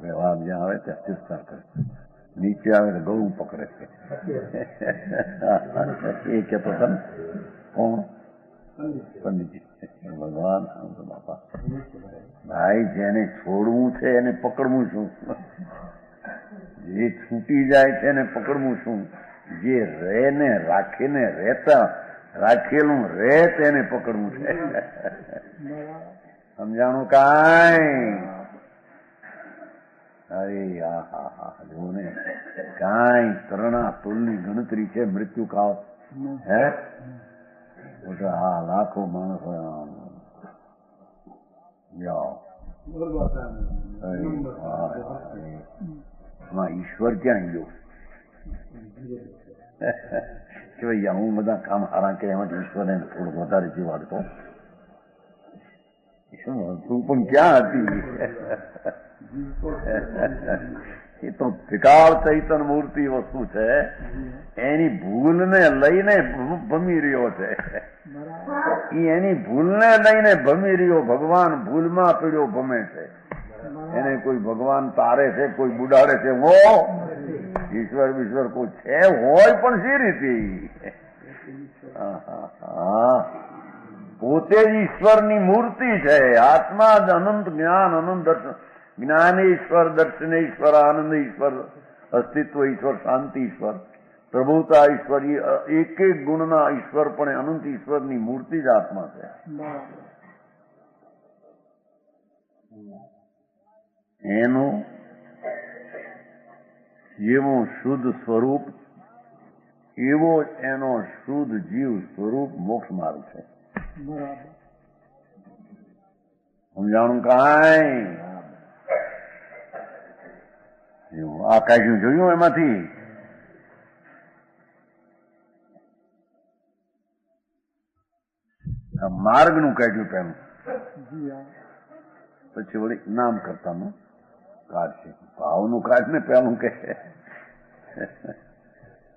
વ્યવહાર જ્યાં આવે ત્યાં ચિંતા કરે, નીચે આવે તો ગળું પકડે છે. એ કેતો હતા કોણ? પંડિતજી. ભગવાન બાપા ભાઈ જેને છોડવું છે એને પકડવું શું? જે છૂટી જાય છે એને પકડવું શું? જે રહે ને રાખીને રહેતા રાખેલું રહે તેને પકડવું છે. સમજાણું કાંઈ? અરે હા જો ને કાંઈ તરણા તુલની ગણતરી છે મૃત્યુ કાળ? હે લાખો માણસ ઈશ્વર ક્યાં ગયો? કે ભાઈ હું બધા કામ હારા કર્યા માટે ઈશ્વરને થોડું વધારે જીવાડતો. તું પણ ક્યાં હતી? એ તો ત્રિકાળ ચૈતન મૂર્તિ વસ્તુ છે, એની ભૂલને લઈને ભમી રહ્યો છે. એની ભૂલને લઈને ભમી રહ્યો. ભગવાન ભૂલમાં પીડ્યો ભમે છે. એને કોઈ ભગવાન તારે છે, કોઈ બુડાડે છે? હો ઈશ્વર વિશ્વર કોઈ છે હોય પણ શી રીતે? પોતે જ ઈશ્વરની મૂર્તિ છે. આત્મા જ અનંત જ્ઞાન, અનંત દર્શન, જ્ઞાનેશ્વર, દર્શનેશ્વર, આનંદ ઈશ્વર, અસ્તિત્વ ઈશ્વર, શાંતિ ઈશ્વર, પ્રભુતા ઈશ્વર, એક એક ગુણના ઈશ્વર પણ અનંત ઈશ્વરની મૂર્તિ જ આત્મા છે. એનું જેવું શુદ્ધ સ્વરૂપ એવો એનો શુદ્ધ જીવ સ્વરૂપ મોક્ષ માર્ગ છે. સમજાણું કાંઈ? આ કાઢ્યું જોયું એમાંથી? આ માર્ગનું કાઢ્યું પેલું, પછી વળી નામ કરતાનું કાઢશે. ભાવનું કાઢ ને પેલું કે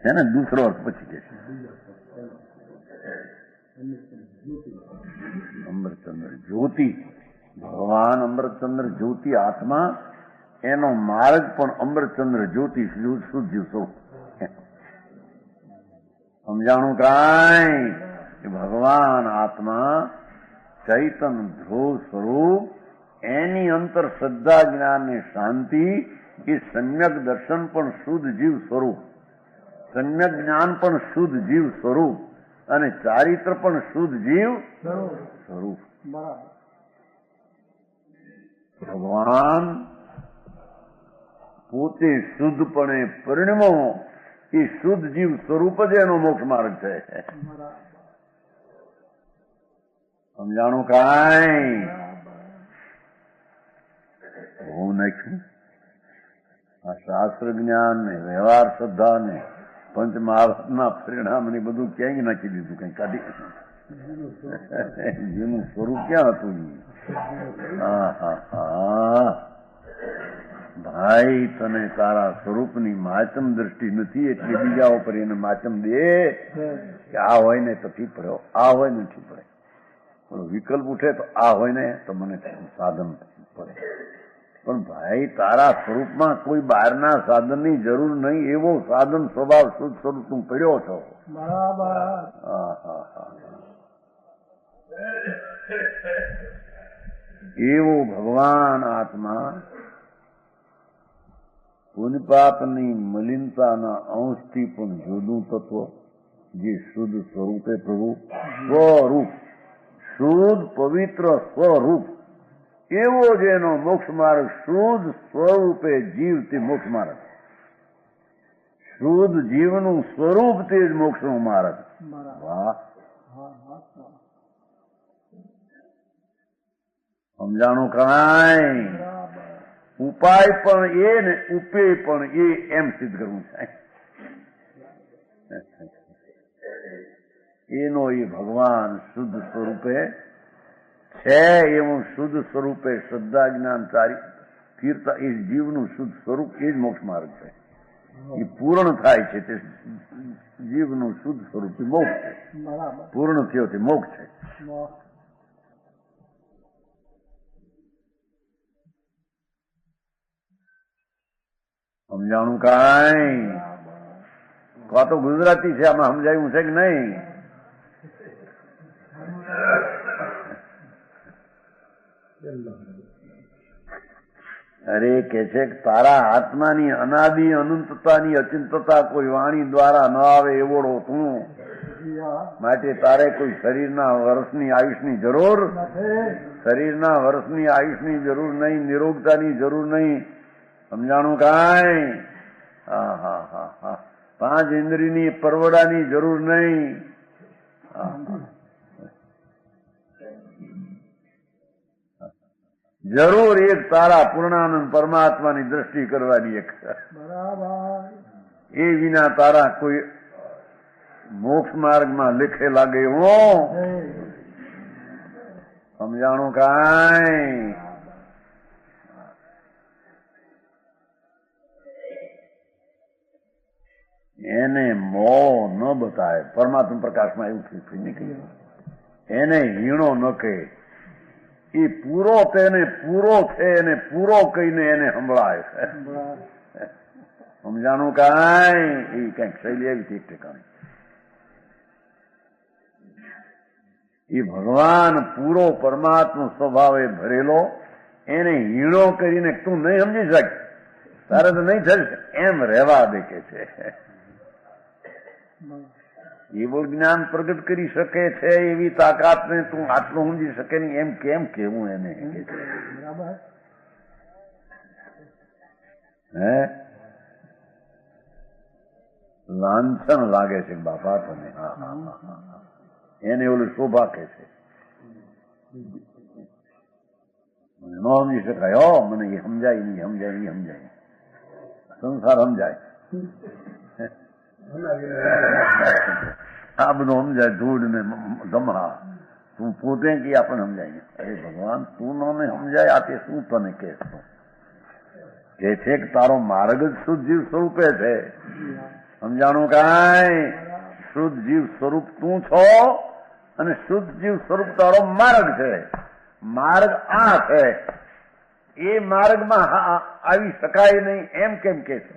છે ને, દૂસરો અર્થ પછી કે છે. અમૃતચંદ્ર જ્યોતિ, ભગવાન અમૃતચંદ્ર જ્યોતિ આત્મા, એનો માર્ગ પણ અમૃતચંદ્ર જ્યોતિ શુદ્ધ જીવ સ્વરૂપ. સમજાણું કાંઈ? ભગવાન આત્મા ચૈતન ધ્રુવ સ્વરૂપ, એની અંતર શ્રદ્ધા જ્ઞાન ને શાંતિ, એ સમ્યક દર્શન પણ શુદ્ધ જીવ સ્વરૂપ, સમ્યક જ્ઞાન પણ શુદ્ધ જીવ સ્વરૂપ, અને ચારિત્ર પણ શુદ્ધ જીવ સ્વરૂપ. ભગવાન પોતે શુદ્ધપણે પરિણમો, એ શુદ્ધ જીવ સ્વરૂપ જ એનો મોક્ષ માર્ગ છે. સમજાણું કાંઈ? બહુ નાખ્યું આ શાસ્ત્ર જ્ઞાન ને વ્યવહાર શ્રદ્ધા ને પંચ મહાભારતના પરિણામ ને બધું ક્યાંય નાખી દીધું, કઈ કાઢી જેનું સ્વરૂપ ક્યાં હતું? ભાઈ, તને તારા સ્વરૂપની માચમ દ્રષ્ટિ નથી, એટલે બીજા ઉપર એને માચમ દે કે આ હોય ને તો ઠીક પડે, આ હોય ને ઠીક પડે. વિકલ્પ ઉઠે તો આ હોય ને તો મને સાધન પડે. પણ ભાઈ, તારા સ્વરૂપમાં કોઈ બહારના સાધનની જરૂર નહીં, એવો સાધન સ્વભાવ શુદ્ધ સ્વરૂપ તું પડ્યો છો. એવો ભગવાન આત્મા પુનિપાપની મલિનતાના અંશથી પણ જુદું તત્વ, જે શુદ્ધ સ્વરૂપે પ્રભુ સ્વરૂપ, શુદ્ધ પવિત્ર સ્વરૂપ, એવો જેનો મોક્ષ માર્ગ શુદ્ધ સ્વરૂપે જીવ તે મોક્ષ માર્ગ, શુદ્ધ જીવનું સ્વરૂપ તે જ મોક્ષનો માર્ગ. વાહ, સમજાણું કાંઈ? ઉપાય પણ એ ને ઉપેય પણ એ, એમ સિદ્ધ કરવું છે. એનો એ ભગવાન શુદ્ધ સ્વરૂપે છે, એવું શુદ્ધ સ્વરૂપે શ્રદ્ધા જ્ઞાન તીર્થા, એ જીવનું શુદ્ધ સ્વરૂપ એ જ મોક્ષ માર્ગ છે. એ પૂર્ણ થાય છે તે જીવનું શુદ્ધ સ્વરૂપ મોક્ષ છે. પૂર્ણ થયો તે મોક્ષ છે. સમજાણું કાંઈ? આ તો ગુજરાતી છે, આમાં સમજાયું છે કે નહીં? અરે કે છે કે તારા આત્માની અનાદિ અનંતતાની અચિંતતા કોઈ વાણી દ્વારા ન આવે એવોડો તું, માટે તારે કોઈ શરીરના વર્ષની આયુષની જરૂર, શરીરના વર્ષની આયુષની જરૂર નહીં, નિરોગતાની જરૂર નહીં. સમજાણું કાંઈ? હા હા હા હા. 5 ઇન્દ્રિયની પરવડાની જરૂર નહીં. જરૂર એક તારા પૂર્ણાનંદ પરમાત્માની દ્રષ્ટિ કરવાની એક. એ વિના તારા કોઈ મોક્ષ માર્ગમાં લેખે લાગે હો. સમજાણું કાંઈ? એને મોહ ન બતાવે. પરમાત્મા પ્રકાશમાં એવું નીકળ્યું, એને હીણો ન કહે. એ પૂરો તેને પૂરો છે, એને પૂરો કહીને એને સંભળાય. સમજાણું કાંઈ? એ કઈક શૈલી એવી ઠીક ઠેકાણી. એ ભગવાન પૂરો પરમાત્મા સ્વભાવે ભરેલો, એને હીણો કરીને તું નહીં સમજી શક, તારે તો નહીં થશે, એમ રહેવા દે કે છે. એવું જ્ઞાન પ્રગટ કરી શકે છે, એવી તાકાતને તું આટલું સમજી શકે નહીં, એમ કેમ કેવું એને? હે લાંછન લાગે છે બાપા તને. હા હા હા, એને ઓલું શોભા કે છે. મને ન સમજી શકાય. હો, મને એ સમજાય નહીં, સમજાય નહીં, સમજાય. સંસાર સમજાય, આ બધું સમજાય. ધૂળ ને ધમણા, તું પોતે કે આપણને સમજાય. અરે ભગવાન, તું ને સમજાય, આ તે શું તને કે? કે છે કે તારો માર્ગ જ શુદ્ધ જીવ સ્વરૂપે છે. સમજાણું કાંઈ? શુદ્ધ જીવ સ્વરૂપ તું છો અને શુદ્ધ જીવ સ્વરૂપ તારો માર્ગ છે. માર્ગ આ છે, એ માર્ગમાં આવી શકાય નહીં એમ કેમ કે છે?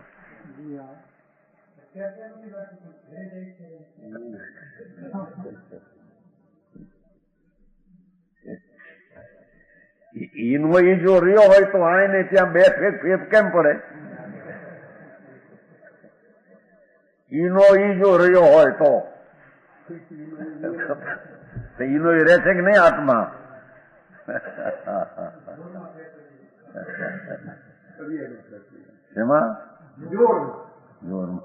ઈનો ઈ જો રહ્યો હોય તો આને ત્યાં બે ફેર કેમ પડે? ઈનો ઈ જો રહ્યો હોય તો ઈનો ઈ રહે છે કે નહીં આત્મા? એમાં જોરમાં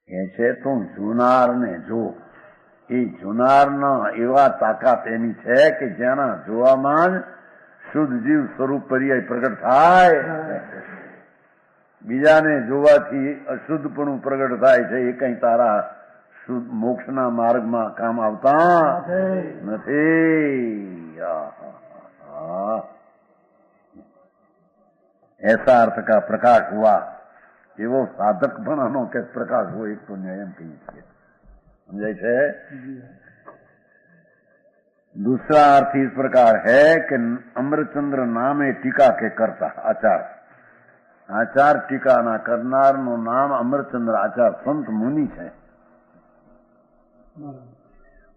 એ છે તું જુનારને જો. એ જુનારના એવા તાકાત એની છે કે જેના જોવામાં જ શુદ્ધ જીવ સ્વરૂપ પર્યાય પ્રગટ થાય. બીજાને જોવાથી અશુદ્ધપણું પ્રગટ થાય છે. એ કઈ તારા શુદ્ધ મોક્ષના માર્ગમાં કામ આવતા નથી. ऐसा अर्थ का प्रकाश हुआ कि वो साधक बनानो के प्रकाश हो. एक तो न्याय एम कही है, समझे छे? दूसरा अर्थ इस प्रकार है कि अमृतचंद्र नामे टीका के करता आचार. आचार टीका ना करनार नो नाम अमृतचंद्र आचार संत मुनि है.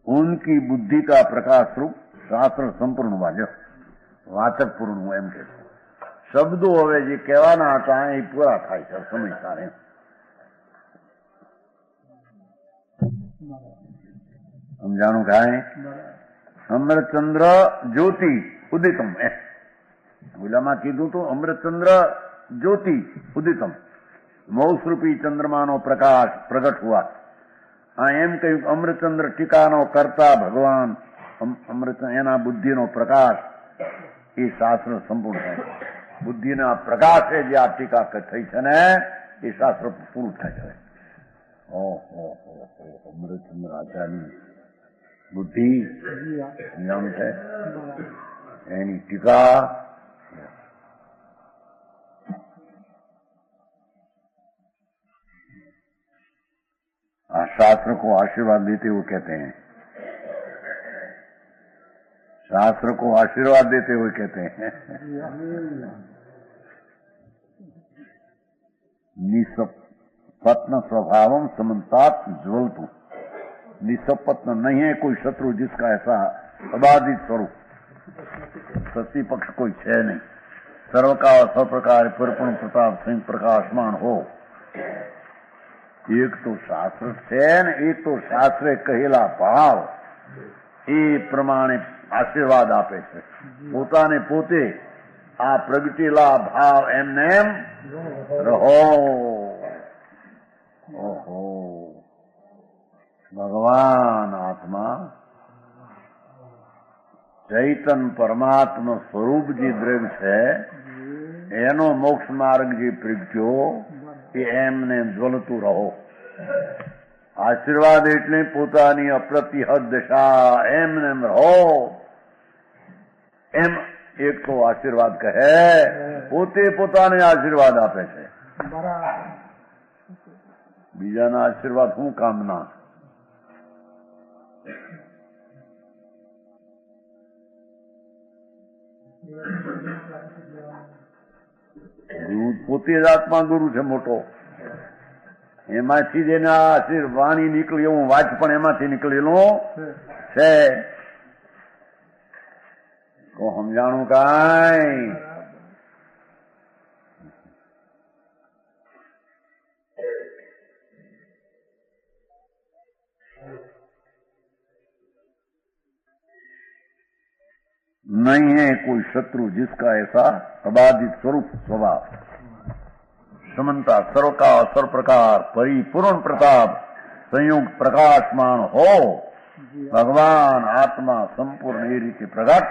उनकी बुद्धि का प्रकाश रूप शास्त्र संपूर्ण वाचक पूर्ण हुआ एम के શબ્દો હવે જે કહેવાના હતા એ પૂરા થાય છે સમજતા રહે. સમજાણું કાંઈ? અમૃતચંદ્ર જ્યોતિ ઉદિતમ. ઓલામાં કીધું તો અમૃતચંદ્ર જ્યોતિ ઉદિતમ, મૌસરૂપી ચંદ્રમાનો પ્રકાશ પ્રગટ હુઆ. આ એમ કહ્યું અમૃતચંદ્ર ટીકાનો કરતા ભગવાન અમૃત એના બુદ્ધિનો પ્રકાશ એ શાસ્ત્ર સંપૂર્ણ થાય. બુદ્ધિના પ્રકાશે જે આ ટીકા થઈ છે ને એ શાસ્ત્ર પૂરું થાય છે. ઓહો અમૃતચંદ્ર આચાર્યની બુદ્ધિ નિયમ છે, એની ટીકા शास्त्र को आशीर्वाद देते हुए कहते हैं, शास्त्र को आशीर्वाद देते हुए कहते हैं निसपत्न स्वभावम समन्तात ज्वलतु. निसपत्न नहीं है कोई शत्रु जिसका ऐसा अबाधित स्वरूप, सती पक्ष कोई है नहीं. सर्व का सब प्रकार परिपूर्ण प्रताप सिंह प्रकाशमान हो. एक तो शास्त्र છે ને એક તો શાસ્ત્રે કહેલા ભાવ એ પ્રમાણે આશીર્વાદ આપે છે. પોતાને પોતે આ પ્રગટેલા ભાવ એમને એમ રહો. ઓહો ભગવાન આત્મા ચૈતન પરમાત્મા સ્વરૂપ જે દ્રવ્ય છે એનો મોક્ષ માર્ગ જે પ્રગટ્યો એ એમને જ્વલતું રહો. આશીર્વાદ એટલે પોતાની અપ્રતિહત દશા એમને રહો. એમ એક તો આશીર્વાદ કહે, પોતે પોતાને આશીર્વાદ આપે છે. બીજાના આશીર્વાદ શું કામના? પોતે જ આત્મા ગુરુ છે મોટો. એમાંથી જ એના વાણી નીકળી, એવું વાચ પણ એમાંથી નીકળેલું છે. તો સમજાણું કાંઈ? नहीं है कोई शत्रु जिसका ऐसा अबाधित स्वरूप स्वभाव समन्ता सर्व का सर्व प्रकार परिपूर्ण प्रताप संयुक्त प्रकाशमान हो. भगवान आत्मा संपूर्ण ये रीति प्रगट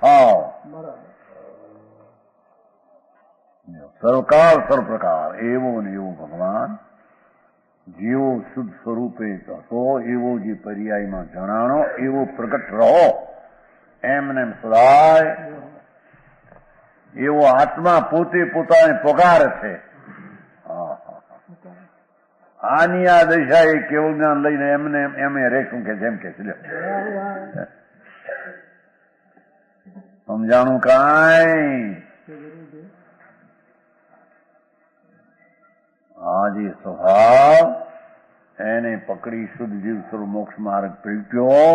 आओ. सर्वकाल सर्व प्रकार एवं ने एवं भगवान જેવો શુદ્ધ સ્વરૂપે હતો એવો જે પર્યાયમાં જણાણો એવો પ્રગટ રહો એમને સદાય એવો આત્મા પોતે પોતાને પગાર છે. આની આ દશા એ કેવળ જ્ઞાન લઈને એમને એમ રહેશું કે જેમ કે સમજાણું કાંઈ? આ જે સ્વભાવ એને પકડી શુદ્ધ જીવ સ્વરૂપ મોક્ષ માર્ગ પ્રગટ્યો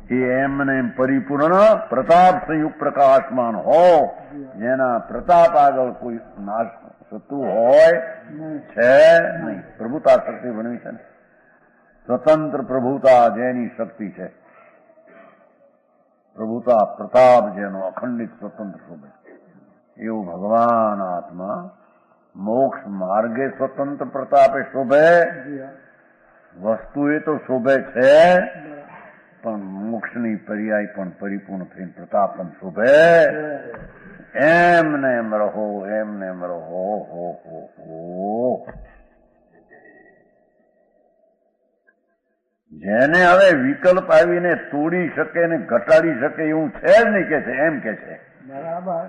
એ એમને પરિપૂર્ણ પ્રતાપ સંયુક્ત પ્રકાશમાન હો, જેના પ્રતાપ આગળ કોઈ નાશ થતું હોય છે નહીં. પ્રભુતા શક્તિ બનવી છે ને, સ્વતંત્ર પ્રભુતા જેની શક્તિ છે, પ્રભુતા પ્રતાપ જેનો અખંડિત સ્વતંત્ર શોભે એવું ભગવાન આત્મા મોક્ષ માર્ગે સ્વતંત્ર પ્રતાપે શોભે. વસ્તુ એ તો શોભે છે પણ મોક્ષની પર્યાય પણ પરિપૂર્ણ થઈને પ્રતાપ પણ શોભે. એમને એમ રહો, એમને એમ રહો. હો જેને હવે વિકલ્પ આવીને તોડી શકે ને ઘટાડી શકે એવું છે જ નહીં કે છે, એમ કે છે. બરાબર.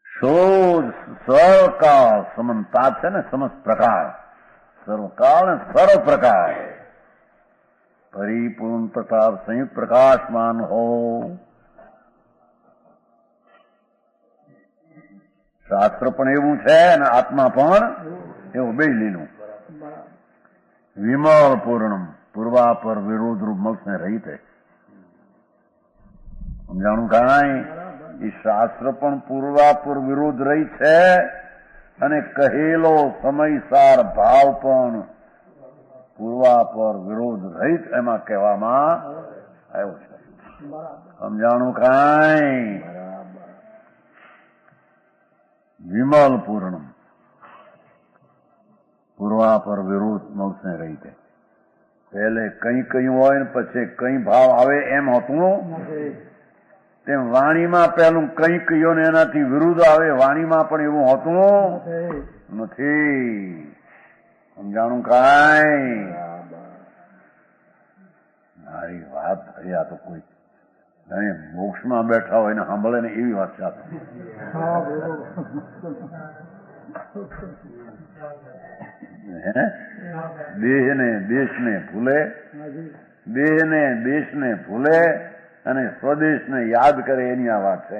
શોધ સર્વકાળ સમંતા છે ને, સમસ્ત પ્રકાર, સર્વકાળ ને સર્વ પ્રકાર પરિપૂર્ણ પ્રતાપ સંયુક્ત પ્રકાશમાન હો. શાસ્ત્ર પણ એવું છે અને આત્મા પણ એવું બે લીલું. વિમળ પૂર્ણમ પૂર્વાપર વિરોધરૂપ મોક્ષને રહિત. સમજાણું કાંઈ? એ શાસ્ત્ર પણ પૂર્વાપુર વિરોધ રહી છે અને કહેલો સમયસાર ભાવ પણ પૂર્વાપર વિરોધ રહિત એમાં કહેવામાં આવ્યો છે. સમજાણું કાંઈ? વિમલ પૂર્ણમ પૂર્વાપર વિરોધ મોક્ષને રહિત. પહેલે કંઈ કહ્યું હોય ને પછી કઈ ભાવ આવે એમ હતું તેમ વાણીમાં પહેલું કંઈ કહ્યું ને એનાથી વિરુદ્ધ આવે વાણીમાં પણ એવું હોતું નથી. સમજાણું કાંઈ? મારી વાત થઈ આ તો કોઈ મોક્ષમાં બેઠા હોય ને સાંભળે ને એવી વાત છે. દેહને દેશને ભૂલે, દેહને દેશને ભૂલે અને સ્વદેશને યાદ કરે એની આ વાત છે.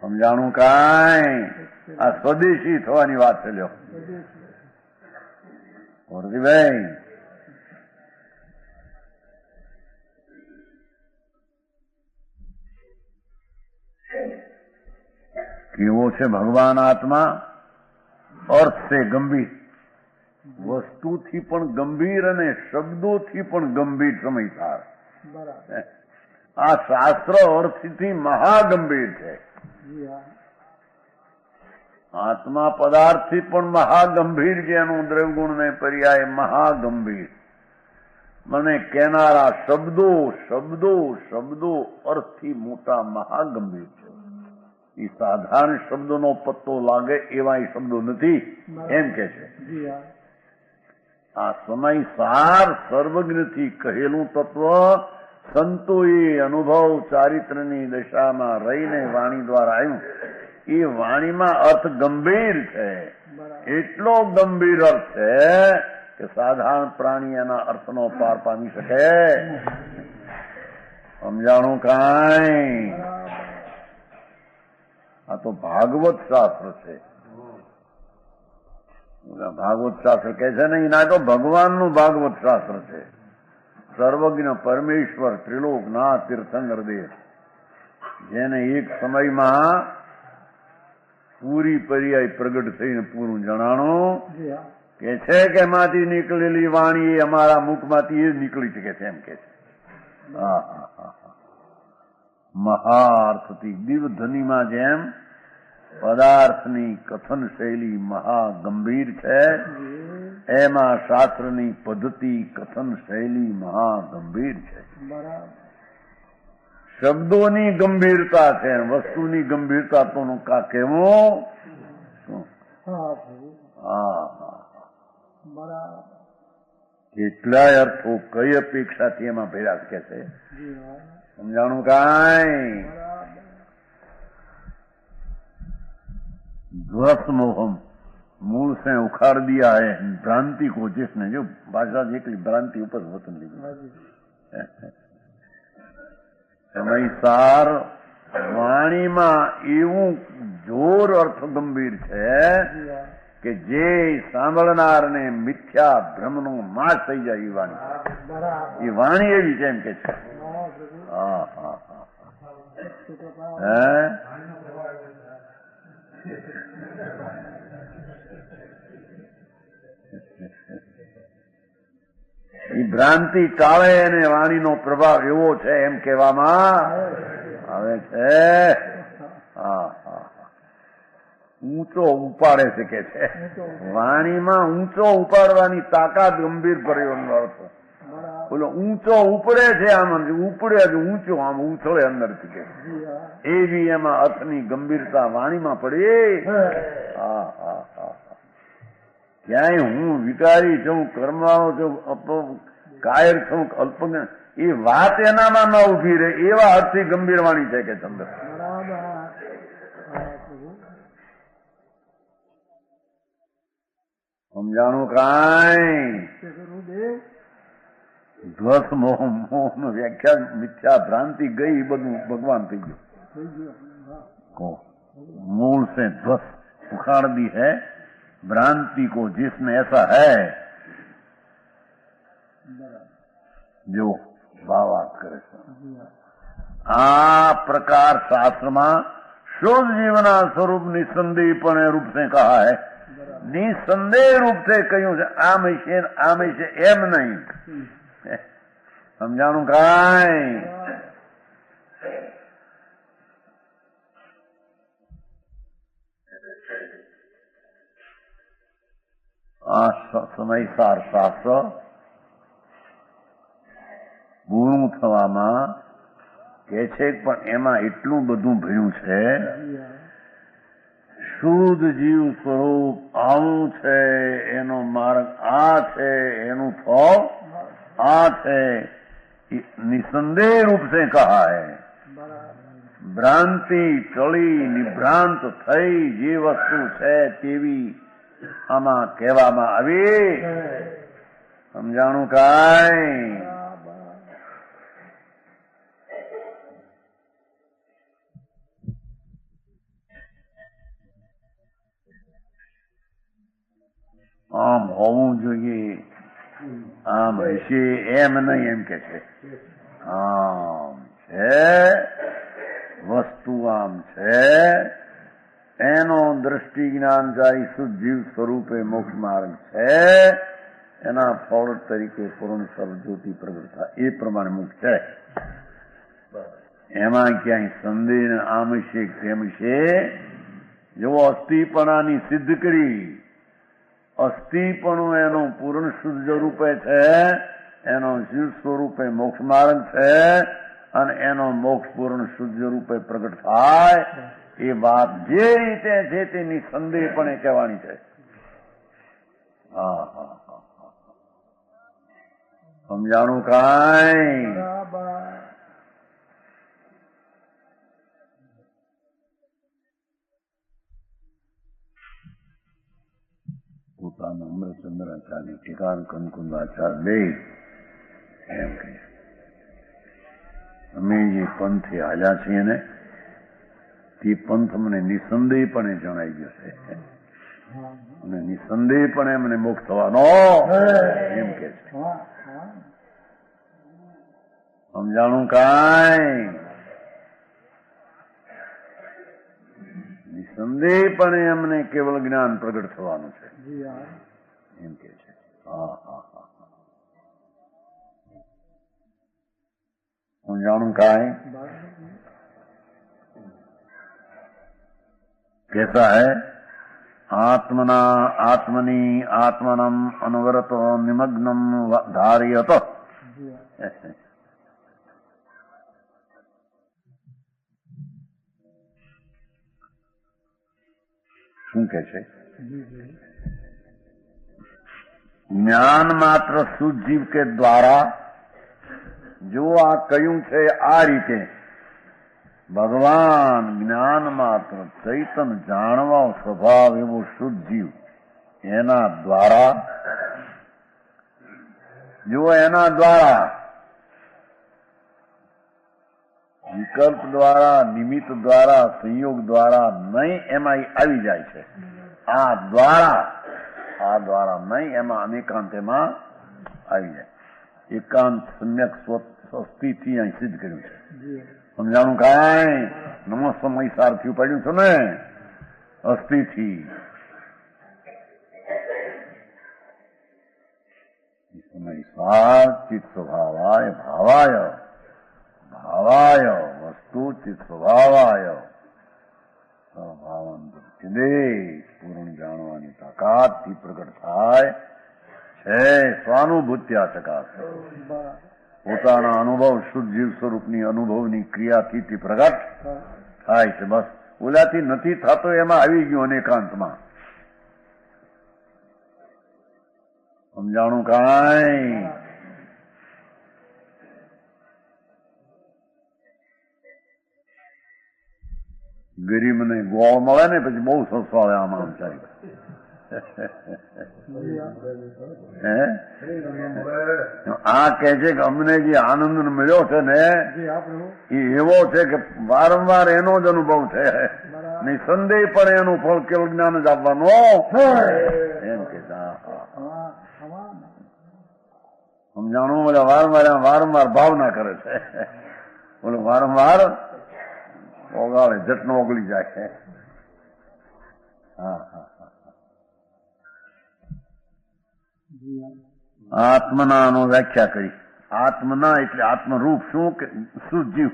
સમજાણું કાંઈ? આ સ્વદેશી થવાની વાત છે. લ્યો ભાઈ, કેવો છે ભગવાન આત્મા? અર્થ છે ગંભીર, વસ્તુથી પણ ગંભીર અને શબ્દોથી પણ ગંભીર સમયસાર. આ શાસ્ત્ર અર્થથી મહાગંભીર છે. આત્મા પદાર્થથી પણ મહાગંભીર છે. એનું દ્રવ્યગુણ ને પર્યાય મહાગંભીર. મને કહેનારા શબ્દો શબ્દો શબ્દો અર્થથી મોટા મહાગંભીર છે. એ સાધારણ શબ્દોનો પત્તો લાગે એવા એ શબ્દો નથી એમ કે છે. આ સમયસાર સર્વજ્ઞથી કહેલું તત્વ સંતોએ અનુભવ ચારિત્રની દશામાં રહીને વાણી દ્વારા આવ્યું. એ વાણીમાં અર્થ ગંભીર છે, એટલો ગંભીર અર્થ છે કે સાધારણ પ્રાણી એના અર્થનો પાર પામી શકે. સમજાણું કાંઈ? આ તો ભાગવત શાસ્ત્ર છે. ભાગવત શાસ્ત્ર કે છે ને એના તો ભગવાનનું ભાગવત શાસ્ત્ર છે. સર્વજ્ઞ પરમેશ્વર ત્રિલોકનાથ તીર્થંકર દેવ, જેને એક સમયમાં પૂરી પર્યાય પ્રગટ થઈને પૂરું જણાણું કે છે કે એમાંથી નીકળેલી વાણી એ અમારા મુખમાંથી એ જ નીકળી શકે છે એમ કે છે. મહાઅર્થથી દિવ્યધ્વનિમાં જેમ પદાર્થની કથન શૈલી મહાગંભીર છે, એમાં શાસ્ત્રની પદ્ધતિ કથન શૈલી મહાગંભીર છે. શબ્દોની ગંભીરતા છે, વસ્તુની ગંભીરતા તો કા કેવું? કેટલાય અર્થો કઈ અપેક્ષાથી એમાં ભેળા કે છે, સમજાણું કાંઈ? ध्वस मोहम मूल से उखाड़ दिया है भ्रांति को, जिसने जो भाषा જેટલી ભ્રાંતિ ઉપર વતન લીધું. સમયસાર વાણીમાં એવું જોર અર્થ ગંભીર છે કે જે સાંભળનારને મિથ્યા ભ્રમનો નાશ થઈ જાય એ વાણી. એ વાણી એવી છે એમ કે છે. હા હા હા એ ભ્રાંતિ ટાળે અને વાણીનો પ્રભાવ એવો છે એમ કહેવામાં આવે છે. ઊંચો ઉપાડે છે કે છે, વાણીમાં ઊંચો ઉપાડવાની તાકાત ગંભીર પ્રયોગનો અર્થ. બોલો ઊંચો ઉપડે છે, આમ ઉપડે જ ઊંચો, આમ ઉછળે અંદરથી કે એવી એમાં અર્થની ગંભીરતા વાણીમાં પડી. ક્યાંય હું વિકારી છું, કર્મવાળો છું, કાયર છું, અલ્પજ્ઞ, એ વાત એનામાં ન ઉભી રહે એવા અર્થથી ગંભીર વાણી છે કે ચંદ્ર. સમજાણું કાંઈ? ધ્વસ મોહ, મોહનો વ્યાખ્યા મિથ્યા ભ્રાંતિ ગઈ, બધું ભગવાન થઈ ગયું. मूल से ध्वस उखाड़ दी है भ्रांति को, जिसमें ऐसा है जो भावार्थ करे છે. આ પ્રકાર શાસ્ત્રમાં शुद्ध जीवना स्वरूप निसंदेहपणे रूप से कहा है. निसंदेह रूप से કહ્યું છે. આમ છે એમ નહીં. સમજાણું કાંઈ? આ સમયસાર શાસ્ત્ર પૂરું થવામાં કે છે, પણ એમાં એટલું બધું ભર્યું છે. શુદ્ધ જીવ સ્વરૂપ આવું છે, એનો માર્ગ આ છે, એનું ફળ આ છે. નિસંદેહ रूप से कहा है. ભ્રાંતિ ટળી નિભ્રાંત થઈ જે વસ્તુ છે તેવી આમાં કહેવામાં આવી. સમજાણું કાંઈ? આમ હોવું જોઈએ, આમ હશે એમ નહીં એમ કે છે. આમ છે, વસ્તુ આમ છે, એનો દ્રષ્ટિ જ્ઞાન જાય શુદ્ધ જીવ સ્વરૂપે મોક્ષ માર્ગ છે. એના ફળ તરીકે પૂર્ણ સર્વજ્યોતિ પ્રગટ થાય એ પ્રમાણે મુક્ત છે. એમાં ક્યાંય સંદેહ આમ છે તેમ છે. જો અસ્થિપણાની સિદ્ધ કરી, અસ્થિપણું એનું પૂર્ણ શુદ્ધ રૂપે છે, એનો જીવ સ્વરૂપે મોક્ષ માર્ગ છે, અને એનો મોક્ષ પૂર્ણ શુદ્ધ રૂપે પ્રગટ થાય એ વાત જે રીતે છે તેની સંદેહપણે કહેવાની છે. હા હા હા, સમજાણું કાંઈ? પોતાના અમૃતચંદ્રાચાર્ય ઠેકાણ કંકુંદાચાર્ય બે એમ કહે, અમે જે પંથે હાલ્યા છીએ ને તે પંથ મને નિસંદેહપણે જણાઈ ગયો છે, અને નિસંદેહપણે મને મોક્ષ થવાનો એમ કે છે. સમજાણું કાંઈ? નિસંદેહપણે અમને કેવળ જ્ઞાન પ્રગટ થવાનું છે એમ કે છે. હા હા હા, સમજાણું કાંઈ? कैसा है? आत्मनी आत्मनम अनवरत निमग्नम धारयत. શું કે છે? જ્ઞાન માત્ર શુદ્ધ જીવ કે દ્વારા, જો આ કહ્યું છે આ રીતે, ભગવાન જ્ઞાન માત્ર ચૈતન જાણવા સ્વભાવ એવો શુદ્ધ જીવ, એના દ્વારા, જો એના દ્વારા વિકલ્પ દ્વારા, નિમિત્ત દ્વારા, સંયોગ દ્વારા નહીં એમાં આવી જાય છે. આ દ્વારા નહીં એમાં અનેકાંત એમાં આવી જાય. એકાંત સમ્યક સ્વસ્તિથી અહીં સિદ્ધ કર્યું છે. સમજાણું કાંઈ? નમો સમય સારથી પડ્યું છે ને અસ્થિથી. સમય સાર ચિત્ત સ્વભાવાય ભાવાય, ભાવાય વસ્તુ ચિત્ત સ્વભાવાય સ્વભાવાંતર ચિદે પૂર્ણ જાણવાની તાકાતથી પ્રગટ થાય છે. સ્વાનુભૂત્યા ચકાશે. પોતાના અનુભવ શુદ્ધ જીવ સ્વરૂપની અનુભવની ક્રિયાથી તે પ્રગટ થાય છે. બસ ઓલાથી નથી થતો એમાં આવી ગયું અનેકાંતમાં. સમજાણું કાંઈ? ગરીબને ગોળ મળે ને પછી બહુ સસ્તો આવે આમાં વિચારી. આ કે છે કે અમને જે આનંદ મળ્યો છે ને એ એવો છે કે વારંવાર એનો જ અનુભવ છે. નિસંદેહ પણ એનું ફળ કેવળ જ્ઞાન જ આપવાનું એમ કે. સમજાણું? બોલે વારંવાર ભાવના કરે છે. બોલે વારંવાર ઓગાળે, જટનો ઓગળી જાય છે. આત્મનાનો વ્યાખ્યા કરી. આત્મના એટલે આત્મરૂપ શું કે શુદ્ધ જીવ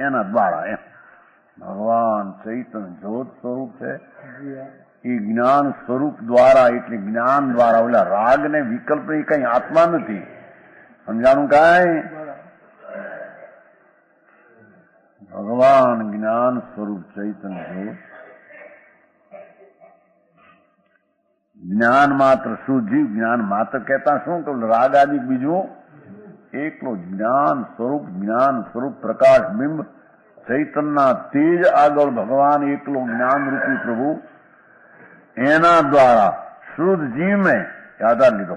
એના દ્વારા એમ. ભગવાન ચૈતન્ય જ્યોત સ્વરૂપ છે. એ જ્ઞાન સ્વરૂપ દ્વારા એટલે જ્ઞાન દ્વારા. ઓલા રાગ ને વિકલ્પ એ કઈ આત્મા નથી. સમજાણું કાંઈ? ભગવાન જ્ઞાન સ્વરૂપ ચૈતન્ય જ્યોત, જ્ઞાન માત્ર શુદ્ધ જીવ. જ્ઞાન માત્ર કહેતા શું કે રાગ આદિ બીજું એકલો જ્ઞાન સ્વરૂપ પ્રકાશ બિંબ ચૈતનના તેજ આગળ ભગવાન એકલો જ્ઞાન રૂપી પ્રભુ, એના દ્વારા શુદ્ધ જીવને આધાર લીધો.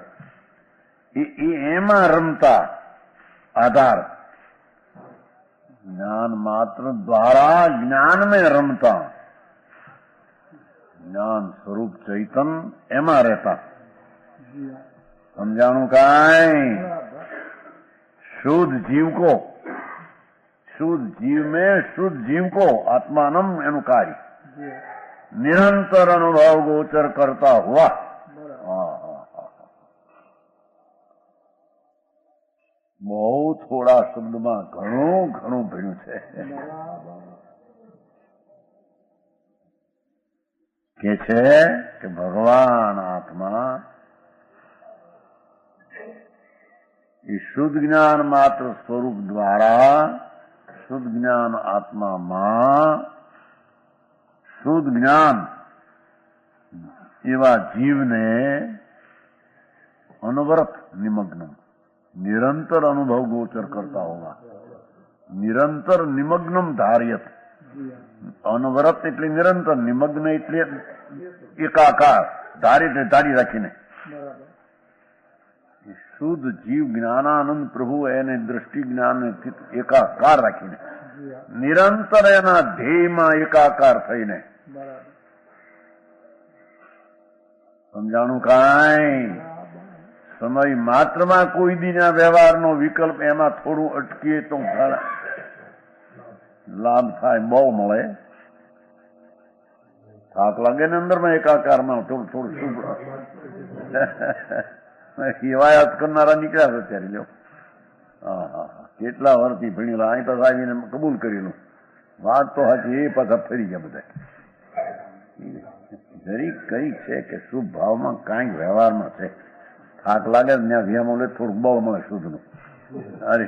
એમાં રમતા આધાર જ્ઞાન માત્ર દ્વારા જ્ઞાન में રમતા જ્ઞાન સ્વરૂપ ચૈતન એમાં રહેતા. સમજાણું કાંઈ? શુદ્ધ जीव में शुद्ध जीव को आत्मानम एनु कार्य निरंतर अनुभव गोचर करता हुआ. બહુ થોડા શબ્દમાં ઘણું ભણ્યું છે. કે છે કે ભગવાન આત્મા એ શુદ્ધ જ્ઞાન માત્ર સ્વરૂપ દ્વારા શુદ્ધ જ્ઞાન આત્મામાં શુદ્ધ જ્ઞાન એવા જીવને અનવરત નિમગ્ન નિરંતર અનુભવ ગોચર કરતા હોવા. નિરંતર નિમગ્નમ ધાર્યત. અનવરત એટલે નિરંતર, નિમગ્ન એટલે એકાકાર, ધારી રાખીને. શુદ્ધ જીવ જ્ઞાનાનંદ પ્રભુ એને દ્રષ્ટિ જ્ઞાન એકાકાર રાખીને નિરંતર એના ધ્યેયમાં એકાકાર થઈને. સમજાણું કાંઈ? સમય માત્રમાં કોઈ દીના વ્યવહારનો વિકલ્પ એમાં થોડું અટકીએ તો લાભ થાય, બહુ મળે. થાક લાગે ને અંદરમાં એકાકારમાં થોડું હિવાયત કરનારા નીકળ્યા છે અત્યારે. લો કેટલા વર્ષથી ભણેલા અહીં પાછા આવીને કબૂલ કરેલું. વાત તો હાથી એ પાછા ફરી ગયા બધા. જરીક કઈ છે કે શુભ ભાવમાં કાંઈક વ્યવહારમાં છે. થાક લાગે ત્યાં વ્યામ મળે, થોડુંક બહુ મળે શુદ્ધનું. અરે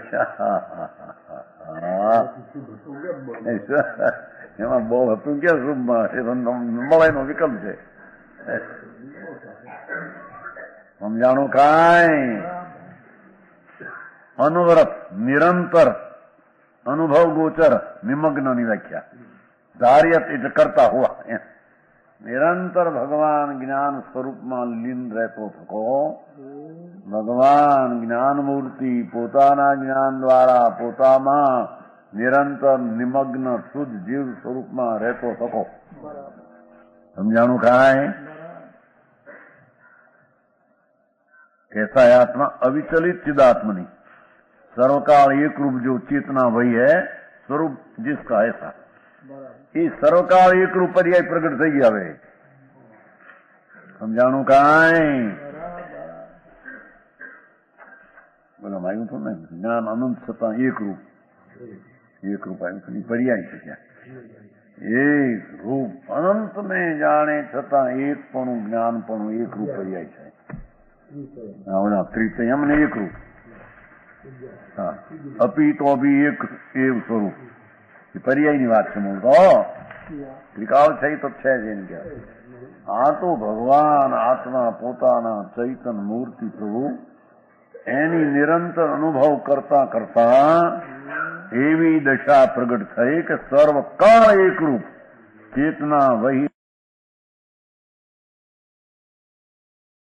એમાં બહુ હતું કે શુભમાં મળયનો વિકલ્પ છે. સમજાણું કાંઈ? અનુવ્રત, નિરંતર, અનુભવ ગોચર, નિમગ્નની વ્યાખ્યા. ધાર્યત એટલે કરતા હોવા. નિરંતર ભગવાન જ્ઞાન સ્વરૂપમાં લીન રહેતો થકો. ભગવાન જ્ઞાન મૂર્તિ પોતાના જ્ઞાન દ્વારા પોતામાં નિરંતર નિમગ્ન શુદ્ધ જીવ સ્વરૂપમાં રહેતો થકો. સમજાણું કાંઈ? कैसा है आत्मा? अविचलित चिदात्मनि, सर्वकाल एक रूप जो चेतना वही है, स्वरूप जिसका ऐसा. ये सर्वकाल एक रूप पर्याय प्रकट થઈ ગયા. હવે સમજાણું કાંઈ? બોલો આવ્યું તો ને, જ્ઞાન અનંત છતાં એક રૂપ આવ્યું તો પર્યાય છે. ત્યાં એક રૂપ અનંત ને જાણે છતાં એક પણ જ્ઞાન પણ એક રૂપ પર્યાય છે. એમને એક રૂપ. હા, અપી તો અભી એક એવ સ્વરૂપ. પર્યાયની વાત છે. મૂળ તો ત્રિકાળ છે તો છે જ એમ કે આ તો ભગવાન આત્મા પોતાના ચૈતન મૂર્તિ પ્રભુ એની નિરંતર અનુભવ કરતા કરતા એવી દશા પ્રગટ થઈ કે સર્વકાળ એકરૂપ ચેતના વહી